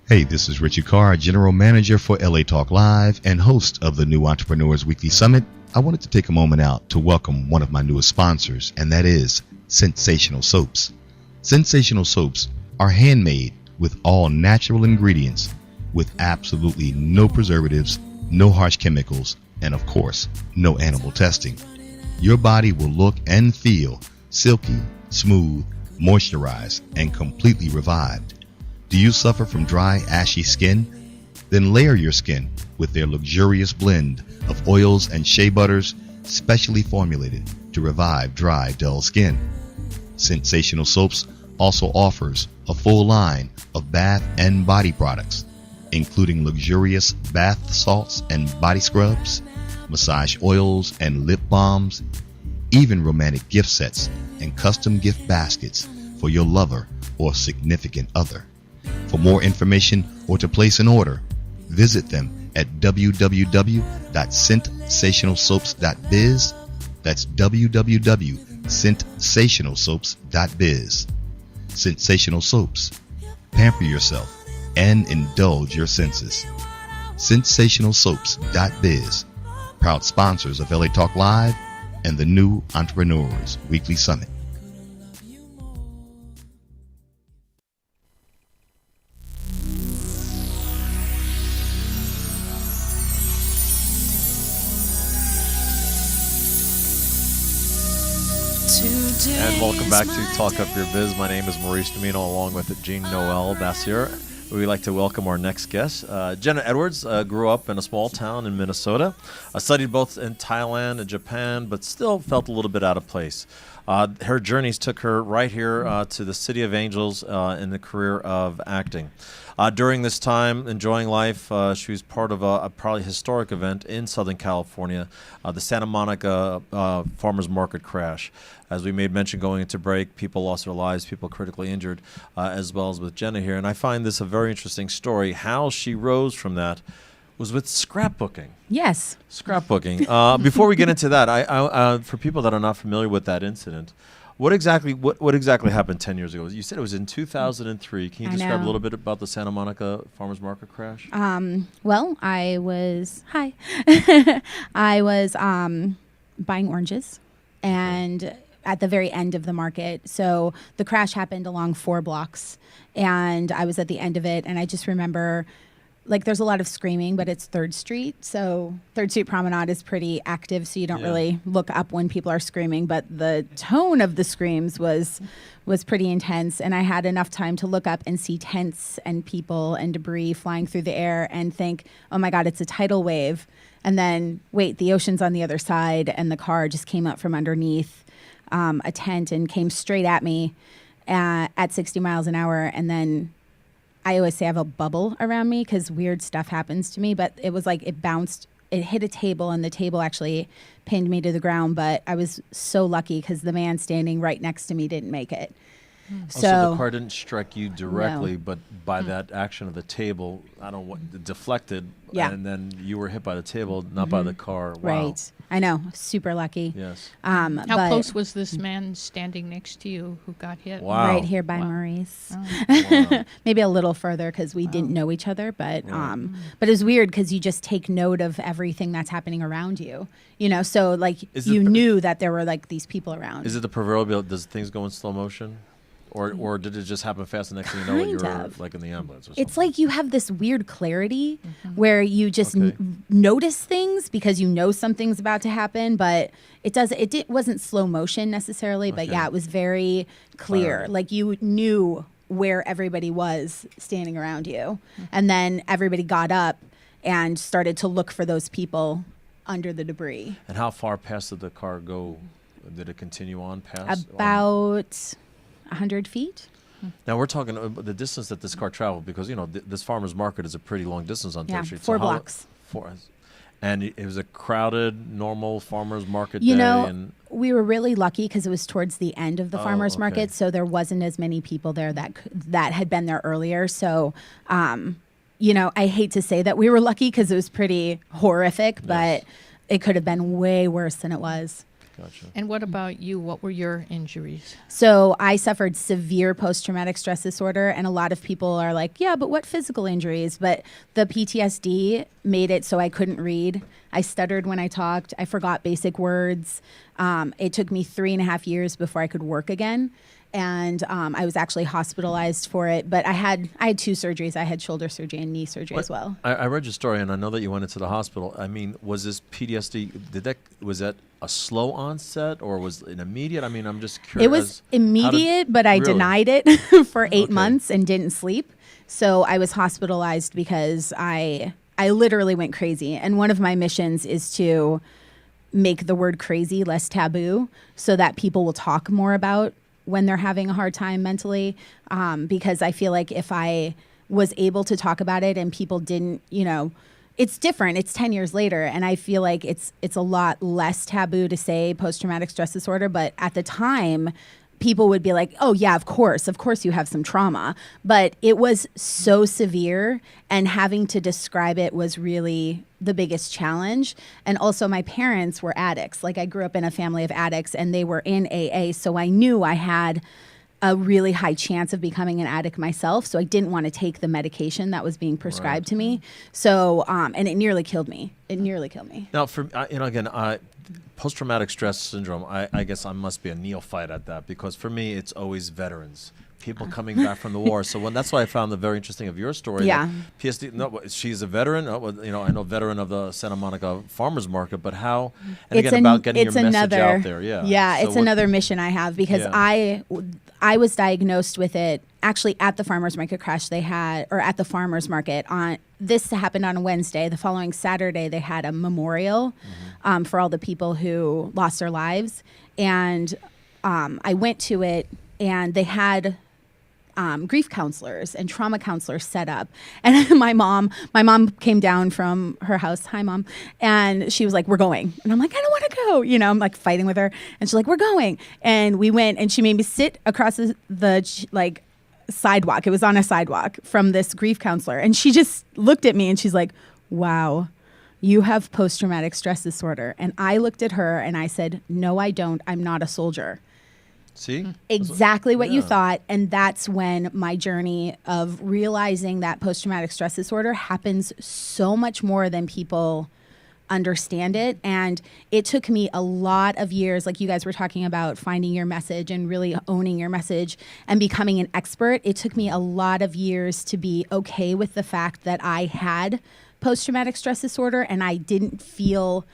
Hey, this is Richard Carr, General Manager for LA Talk Live and host of the New Entrepreneurs Weekly Summit. I wanted to take a moment out to welcome one of my newest sponsors, and that is Sensational Soaps. Sensational Soaps are handmade with all natural ingredients, with absolutely no preservatives, no harsh chemicals, and of course, no animal testing. Your body will look and feel silky, smooth, moisturized, and completely revived. Do you suffer from dry, ashy skin? Then layer your skin with their luxurious blend of oils and shea butters, specially formulated to revive dry, dull skin. Sensational Soaps also offers a full line of bath and body products, including luxurious bath salts and body scrubs, massage oils and lip balms, even romantic gift sets and custom gift baskets for your lover or significant other. For more information or to place an order, visit them at www.scentsationalsoaps.biz. That's www.scentsationalsoaps.biz. sensational soaps. Pamper yourself and indulge your senses. Sensationalsoaps.biz, proud sponsors of LA Talk Live and the New Entrepreneurs Weekly Summit. And welcome back to Talk Up Your Biz. My name is Maurice Domino, along with Jean Noel Bassier. We'd like to welcome our next guest. Jenna Edwards grew up in a small town in Minnesota. Studied both in Thailand and Japan, but still felt a little bit out of place. Her journeys took her right here to the City of Angels in the career of acting. During this time, enjoying life, she was part of a probably historic event in Southern California, the Santa Monica Farmers Market crash. As we made mention going into break, people lost their lives, people critically injured, as well as with Jenna here. And I find this a very interesting story. How she rose from that was with scrapbooking. Yes. Scrapbooking. Before we get into that, I for people that are not familiar with that incident, what exactly happened 10 years ago? You said it was in 2003. Can you describe a little bit about the Santa Monica Farmers Market crash? Well, I was buying oranges, and at the very end of the market. So the crash happened along 4 blocks, and I was at the end of it, and I just remember, like, there's a lot of screaming, but it's 3rd Street. So 3rd Street Promenade is pretty active, so you don't really look up when people are screaming, but the tone of the screams was pretty intense, and I had enough time to look up and see tents and people and debris flying through the air and think, oh my God, it's a tidal wave. And then, wait, the ocean's on the other side, and the car just came up from underneath a tent and came straight at me at 60 miles an hour. And then I always say I have a bubble around me because weird stuff happens to me, but it was like it bounced, it hit a table, and the table actually pinned me to the ground. But I was so lucky because the man standing right next to me didn't make it. So the car didn't strike you directly, but by that action of the table, deflected, and then you were hit by the table, not by the car. Wow. Right. I know. Super lucky. Yes. How close was this man standing next to you who got hit? Wow. Right here by Maurice. Oh. Maybe a little further because we didn't know each other, but it was weird because you just take note of everything that's happening around you. You know, so like knew that there were like these people around. Is it the proverbial? Does things go in slow motion? Or did it just happen fast and next thing you know you were like in the ambulance or something? It's like you have this weird clarity where you just notice things because you know something's about to happen, but it wasn't slow motion necessarily, but it was very clear. Like you knew where everybody was standing around you. And then everybody got up and started to look for those people under the debris. And how far past did the car go? Did it continue on past? About 100 feet. Now we're talking the distance that this car traveled, because this farmer's market is a pretty long distance on 3rd Street. 4 blocks. And it was a crowded, normal farmer's market day. And we were really lucky because it was towards the end of the farmer's market, so there wasn't as many people there that had been there earlier. So, I hate to say that we were lucky because it was pretty horrific, but it could have been way worse than it was. Gotcha. And what about you? What were your injuries? So I suffered severe post-traumatic stress disorder, and a lot of people are like, yeah, but what physical injuries? But the PTSD made it so I couldn't read. I stuttered when I talked. I forgot basic words. It took me 3.5 years before I could work again. And I was actually hospitalized for it. But I had 2 surgeries. I had shoulder surgery and knee surgery as well. I read your story, and I know that you went into the hospital. I mean, was this PTSD, was that a slow onset or was it immediate? I mean, I'm just curious. It was immediate, but I denied it for 8 months and didn't sleep. So I was hospitalized because I literally went crazy. And one of my missions is to make the word crazy less taboo so that people will talk more about when they're having a hard time mentally, because I feel like if I was able to talk about it and people didn't, it's different. It's 10 years later, and I feel like it's a lot less taboo to say post-traumatic stress disorder, but at the time, people would be like, oh yeah, of course you have some trauma. But it was so severe, and having to describe it was really the biggest challenge. And also my parents were addicts. Like I grew up in a family of addicts, and they were in AA. So I knew I had a really high chance of becoming an addict myself. So I didn't want to take the medication that was being prescribed to me. So, and it nearly killed me. It nearly killed me. Now, for again, post-traumatic stress syndrome, I guess I must be a neophyte at that, because for me, it's always veterans. People coming back from the war. So that's why I found it very interesting of your story. Yeah. PSD. No, she's a veteran. I know veteran of the Santa Monica Farmers Market. But how? And again, about getting your message out there. Yeah. Yeah. So it's another mission I have, because I was diagnosed with it actually at the farmers market crash they had, or at the farmers market. This happened on a Wednesday. The following Saturday, they had a memorial for all the people who lost their lives, and I went to it, and they had grief counselors and trauma counselors set up. And my mom came down from her house. Hi, Mom. And she was like, we're going. And I'm like, I don't want to go. I'm like fighting with her. And she's like, we're going. And we went, and she made me sit across the sidewalk. It was on a sidewalk from this grief counselor. And she just looked at me and she's like, wow, you have post-traumatic stress disorder. And I looked at her and I said, no, I don't. I'm not a soldier. See? Exactly what you thought. And that's when my journey of realizing that post-traumatic stress disorder happens so much more than people understand it. And it took me a lot of years, like you guys were talking about, finding your message and really owning your message and becoming an expert. It took me a lot of years to be okay with the fact that I had post-traumatic stress disorder, and I didn't feel,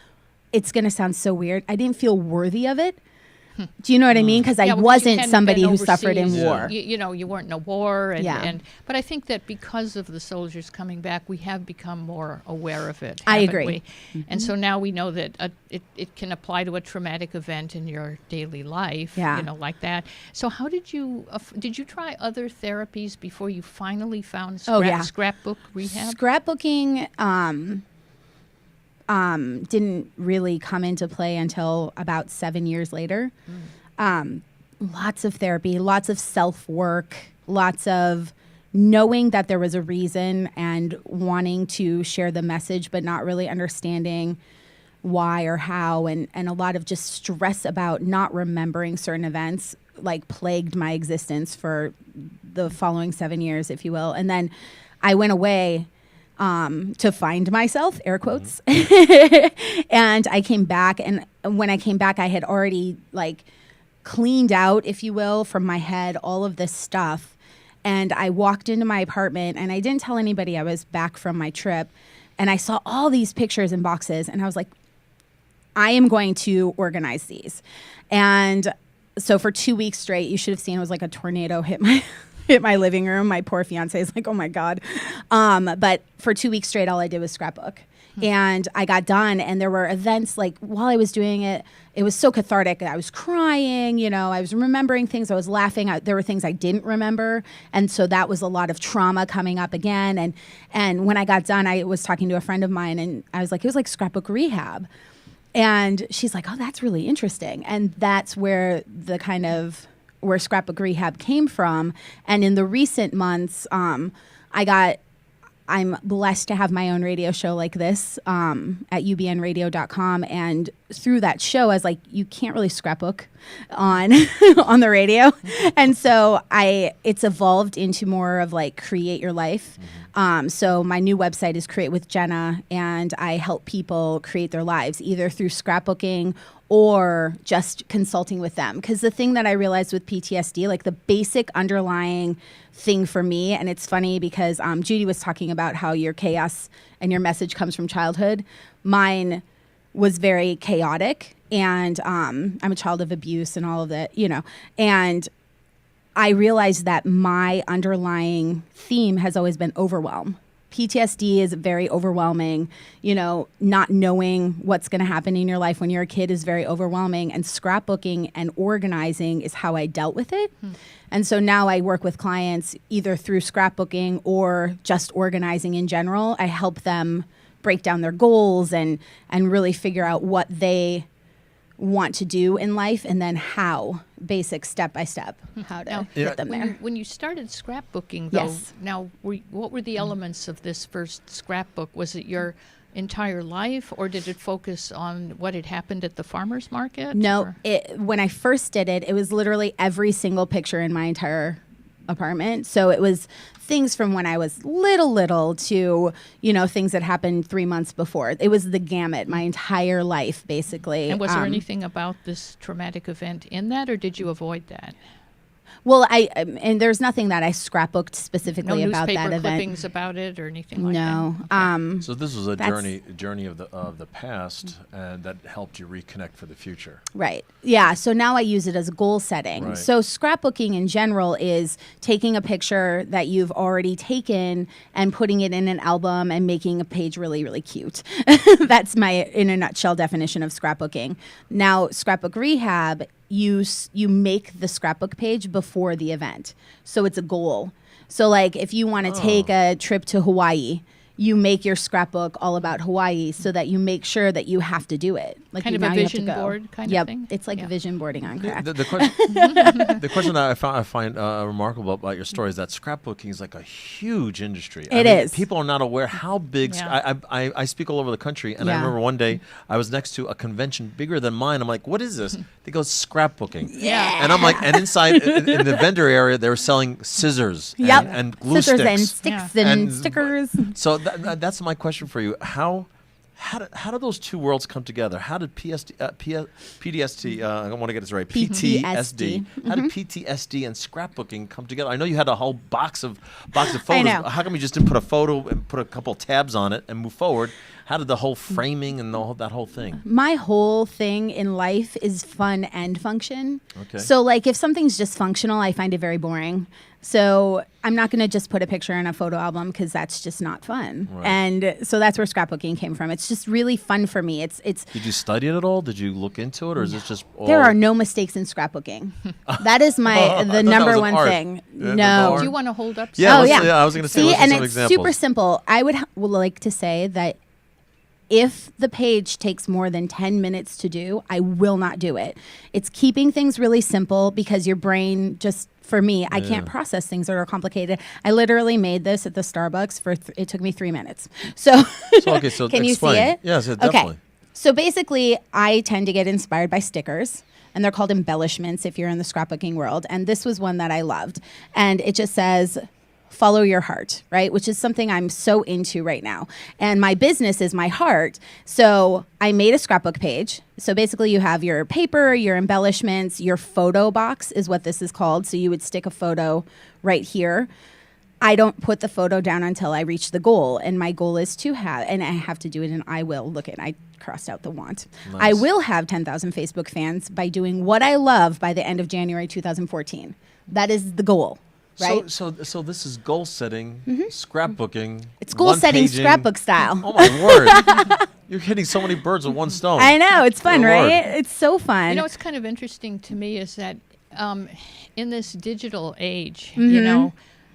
it's going to sound so weird, I didn't feel worthy of it. Do you know what I mean? Because I wasn't somebody who suffered in war. You weren't in a war. And but I think that because of the soldiers coming back, we have become more aware of it. I agree. We? And so now we know that it can apply to a traumatic event in your daily life, like that. So how did you try other therapies before you finally found scrapbook rehab? Scrapbooking didn't really come into play until about 7 years later. Lots of therapy, lots of self-work, lots of knowing that there was a reason and wanting to share the message, but not really understanding why or how, and a lot of just stress about not remembering certain events plagued my existence for the following 7 years, if you will. And then I went away to find myself, air quotes. And I came back, and when I came back, I had already cleaned out, if you will, from my head all of this stuff. And I walked into my apartment, and I didn't tell anybody I was back from my trip. And I saw all these pictures and boxes, and I was like, I am going to organize these. And so for 2 weeks straight, you should have seen, it was like a tornado hit my living room. My poor fiance is like, oh my God. But for 2 weeks straight, all I did was scrapbook. And I got done, and there were events while I was doing it, it was so cathartic. I was crying, I was remembering things. I was laughing. There were things I didn't remember. And so that was a lot of trauma coming up again. And when I got done, I was talking to a friend of mine, and I was like, it was like scrapbook rehab. And she's like, oh, that's really interesting. And that's where where scrapbook rehab came from. And in the recent months, I'm blessed to have my own radio show like this at ubnradio.com. And through that show, I was like, you can't really scrapbook on on the radio. And so it's evolved into more of create your life. So my new website is Create with Jenna, and I help people create their lives either through scrapbooking or just consulting with them. Because the thing that I realized with PTSD, the basic underlying thing for me, and it's funny because Judy was talking about how your chaos and your message comes from childhood. Mine was very chaotic, and I'm a child of abuse and all of that, and I realized that my underlying theme has always been overwhelm. PTSD is very overwhelming, not knowing what's going to happen in your life when you're a kid is very overwhelming, and scrapbooking and organizing is how I dealt with it. And so now I work with clients either through scrapbooking or just organizing in general. I help them break down their goals and really figure out what they want to do in life, and then how, basic step by step, how to get them there. When you started scrapbooking, though, yes. Now what were the elements of this first scrapbook? Was it your entire life, or did it focus on what had happened at the farmer's market? No, or- when I first did it, it was literally every single picture in my entire apartment. So it was things from when I was little to, things that happened 3 months before. It was the gamut, my entire life, basically. And was there anything about this traumatic event in that, or did you avoid that? Well, and there's nothing that I scrapbooked specifically No about that newspaper event. clippings about it or anything like No. that? Okay. So this was a That's- journey of the past, and that helped you reconnect for the future. Right. Yeah. So now I use it as goal setting. Right. So scrapbooking in general is taking a picture that you've already taken and putting it in an album and making a page really, really cute. That's my, in a nutshell, definition of scrapbooking. Now, scrapbook rehab, you make the scrapbook page before the event. So it's a goal. So like if you want to take a trip to Hawaii, you make your scrapbook all about Hawaii so that you make sure that you have to do it. Like Kind of now a you have to vision go. board kind of Yep. thing? It's like Yeah. vision boarding on crack. The question that I find remarkable about your story is that scrapbooking is like a huge industry. It is. People are not aware how big. Yeah. I speak all over the country, and I Yeah. remember one day I was next to a convention bigger than mine. I'm like, "What is this?" They go scrapbooking. Yeah. And I'm like, and inside in the vendor area, they were selling scissors Yep. and glue Scissors sticks. and sticks Yeah. and And- stickers. So that's my question for you. How did those two worlds come together? How did PTSD, I don't want to get this right, PTSD. How did PTSD and scrapbooking come together? I know you had a whole box of photos. I know. How come you just didn't put a photo and put a couple tabs on it and move forward? How did the whole framing and that whole thing? My whole thing in life is fun and function. Okay. So like if something's just functional, I find it very boring. So I'm not going to just put a picture in a photo album because that's just not fun. Right. And so that's where scrapbooking came from. It's just really fun for me. It's Did you study it at all? Did you look into it, or is it just all there are no mistakes in scrapbooking. That is I thought the that number was an one art. thing. Yeah, No. Do you want to hold up? Yeah, Oh, let's- yeah. I was going to say, See, let's and do some it's examples. super simple. I would like to say that if the page takes more than 10 minutes to do, I will not do it. It's keeping things really simple because your brain just, for me, I can't process things that are complicated. I literally made this at the Starbucks it took me 3 minutes. So, So can you see explain. it? Yes, definitely. Okay. So basically, I tend to get inspired by stickers. And they're called embellishments if you're in the scrapbooking world. And this was one that I loved. And it just says, follow your heart, right? Which is something I'm so into right now. And my business is my heart. So I made a scrapbook page. So basically you have your paper, your embellishments, your photo box is what this is called. So you would stick a photo right here. I don't put the photo down until I reach the goal. And my goal is to have, and I have to do it, and I will. Look at, I crossed out the want. Nice. I will have 10,000 Facebook fans by doing what I love by the end of January 2014. That is the goal, right? So this is goal setting, scrapbooking. It's goal setting one-paging. scrapbook style. Oh my word! You're hitting so many birds with one stone. I know, it's fun, Good Lord. right? It's so fun. You know, what's kind of interesting to me is that in this digital age, Mm-hmm. you know,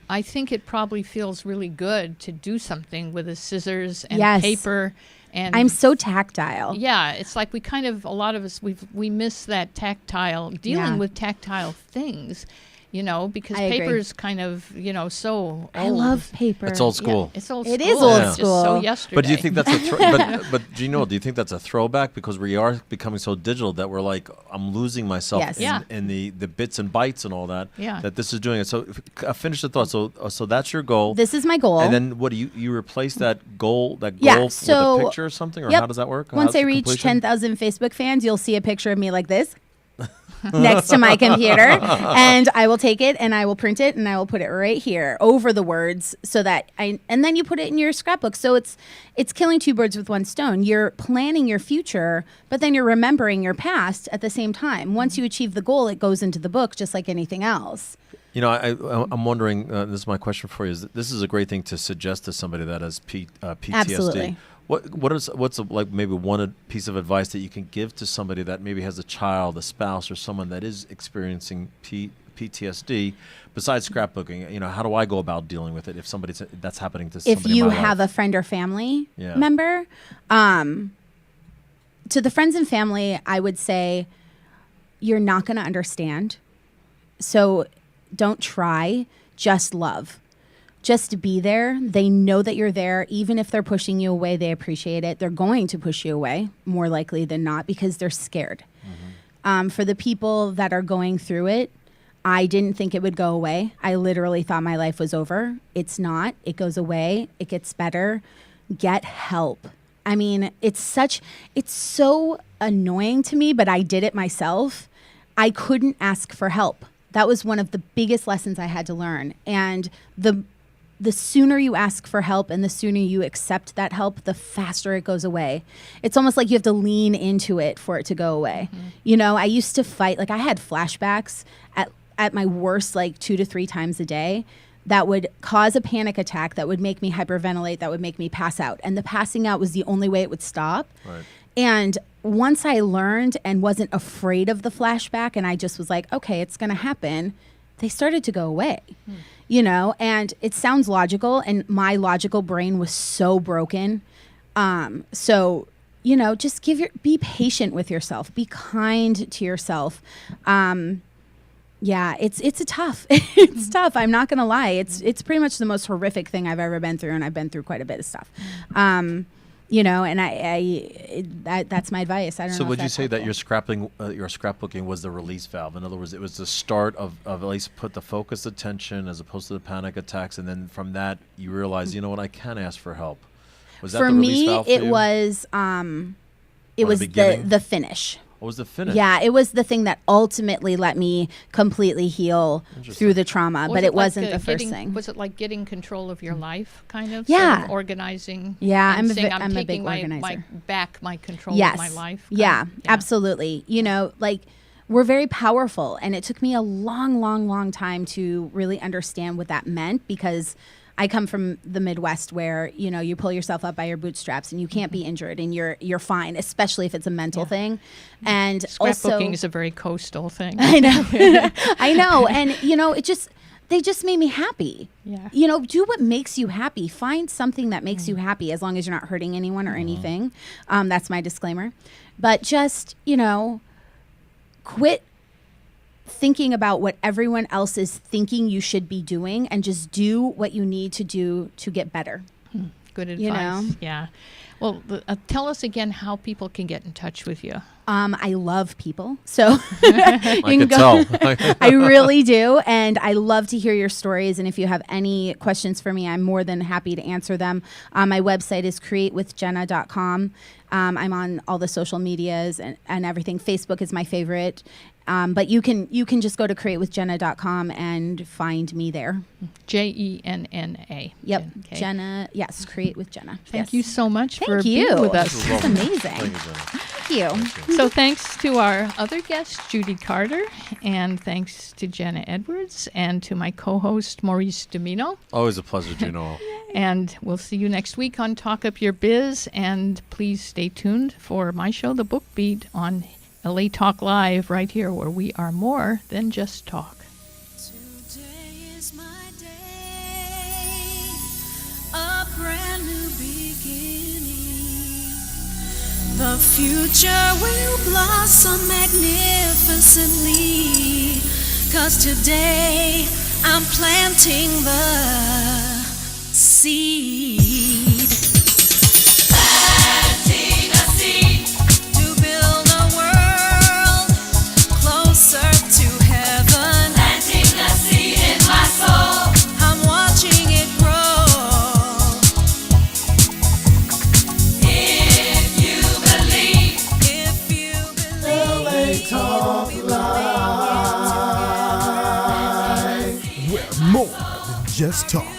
I think it probably feels really good to do something with the scissors and Yes. paper. And I'm so tactile. yeah, it's like a lot of us, we miss that tactile, dealing Yeah. with tactile things, you know, because I agree. paper's kind of, you know, so old. I love paper. It's old Yeah, school. it's old It school. is old It's just so school. yesterday. But do you think that's but do you think that's a throwback because we are becoming so digital that we're like I'm losing myself Yes. Yeah. in the bits and bytes and all that. Yeah. That this is doing it. So finish the thought. So that's your goal. This is my goal. And then what do you replace that goal Yeah, with so- a picture or something, or Yep. how does that work? Once How's I the reach completion? 10,000 Facebook fans, you'll see a picture of me like this next to my computer. And I will take it and I will print it and I will put it right here over the words so that and then you put it in your scrapbook. So it's killing two birds with one stone. You're planning your future, but then you're remembering your past at the same time. Once you achieve the goal, it goes into the book just like anything else. You know, I'm wondering. This is my question for you. Is that this is a great thing to suggest to somebody that has PTSD. Absolutely. What's like maybe one piece of advice that you can give to somebody that maybe has a child, a spouse, or someone that is experiencing PTSD besides scrapbooking? You know, how do I go about dealing with it if that's happening to somebody? If you in my have life? a friend or family Yeah. member, to the friends and family, I would say you're not going to understand. So don't try, just love. just be there. They know that you're there. Even if they're pushing you away, they appreciate it. They're going to push you away more likely than not because they're scared. For the people that are going through it, I didn't think it would go away. I literally thought my life was over. It's not. It goes away. It gets better. Get help. I mean, it's so annoying to me, but I did it myself. I couldn't ask for help. That was one of the biggest lessons I had to learn. And the sooner you ask for help and the sooner you accept that help, the faster it goes away. It's almost like you have to lean into it for it to go away. You know, I used to fight, like I had flashbacks at my worst, like 2 to 3 times a day that would cause a panic attack, that would make me hyperventilate, that would make me pass out. And the passing out was the only way it would stop. Right. And once I learned and wasn't afraid of the flashback and I just was like, okay, it's going to happen, they started to go away. You know, and it sounds logical, and my logical brain was so broken. So, you know, just be patient with yourself, be kind to yourself. Yeah, it's tough. It's tough. I'm not gonna lie. It's pretty much the most horrific thing I've ever been through, and I've been through quite a bit of stuff. You know, and that's my advice. I don't know. So would if you that's say that helpful. your scrapbooking was the release valve? In other words, it was the start of at least put the focused attention as opposed to the panic attacks, and then from that you realize, you know what, I can ask for help. Was that For the release me, valve for it you? was beginning? the finish. What was the finish? Yeah, it was the thing that ultimately let me completely heal through the trauma, but it wasn't the first thing. Was it like getting control of your life, kind of? Yeah. Sort of organizing. Yeah, and I'm saying, a big taking organizer. my control of my life. Yeah, kind of? absolutely. You know, like we're very powerful, and it took me a long time to really understand what that meant, because I come from the Midwest where, you know, you pull yourself up by your bootstraps and you can't be injured and you're fine, especially if it's a mental thing. And Scrapbooking is a very coastal thing. I know. I know. And, you know, they just made me happy. Yeah. You know, do what makes you happy. Find something that makes you happy, as long as you're not hurting anyone or anything. That's my disclaimer. But just, you know, quit thinking about what everyone else is thinking you should be doing, and just do what you need to do to get better. Good advice. You know? Yeah. Well, tell us again how people can get in touch with you. I love people, so I can tell. I really do, and I love to hear your stories. And if you have any questions for me, I'm more than happy to answer them. My website is createwithjenna.com. I'm on all the social medias and everything. Facebook is my favorite. But you can just go to createwithjenna.com and find me there. Jenna. Yep. Okay. Jenna. Yes. Create with Jenna. Thank you so much for Thank you. being with us. That's amazing. Thank you, Jenna. Thank you. So thanks to our other guest, Judy Carter, and thanks to Jenna Edwards, and to my co-host, Maurice Domino. Always a pleasure, Juno. And we'll see you next week on Talk Up Your Biz. And please stay tuned for my show, The Book Beat, on LA Talk Live, right here, where we are more than just talk. Today is my day, a brand new beginning. The future will blossom magnificently, 'cause today I'm planting the seed. Planting a seed to build a world closer to heaven. Planting a seed in my soul. I'm watching it grow. If you believe, LA Talk Live. We're more than just talk.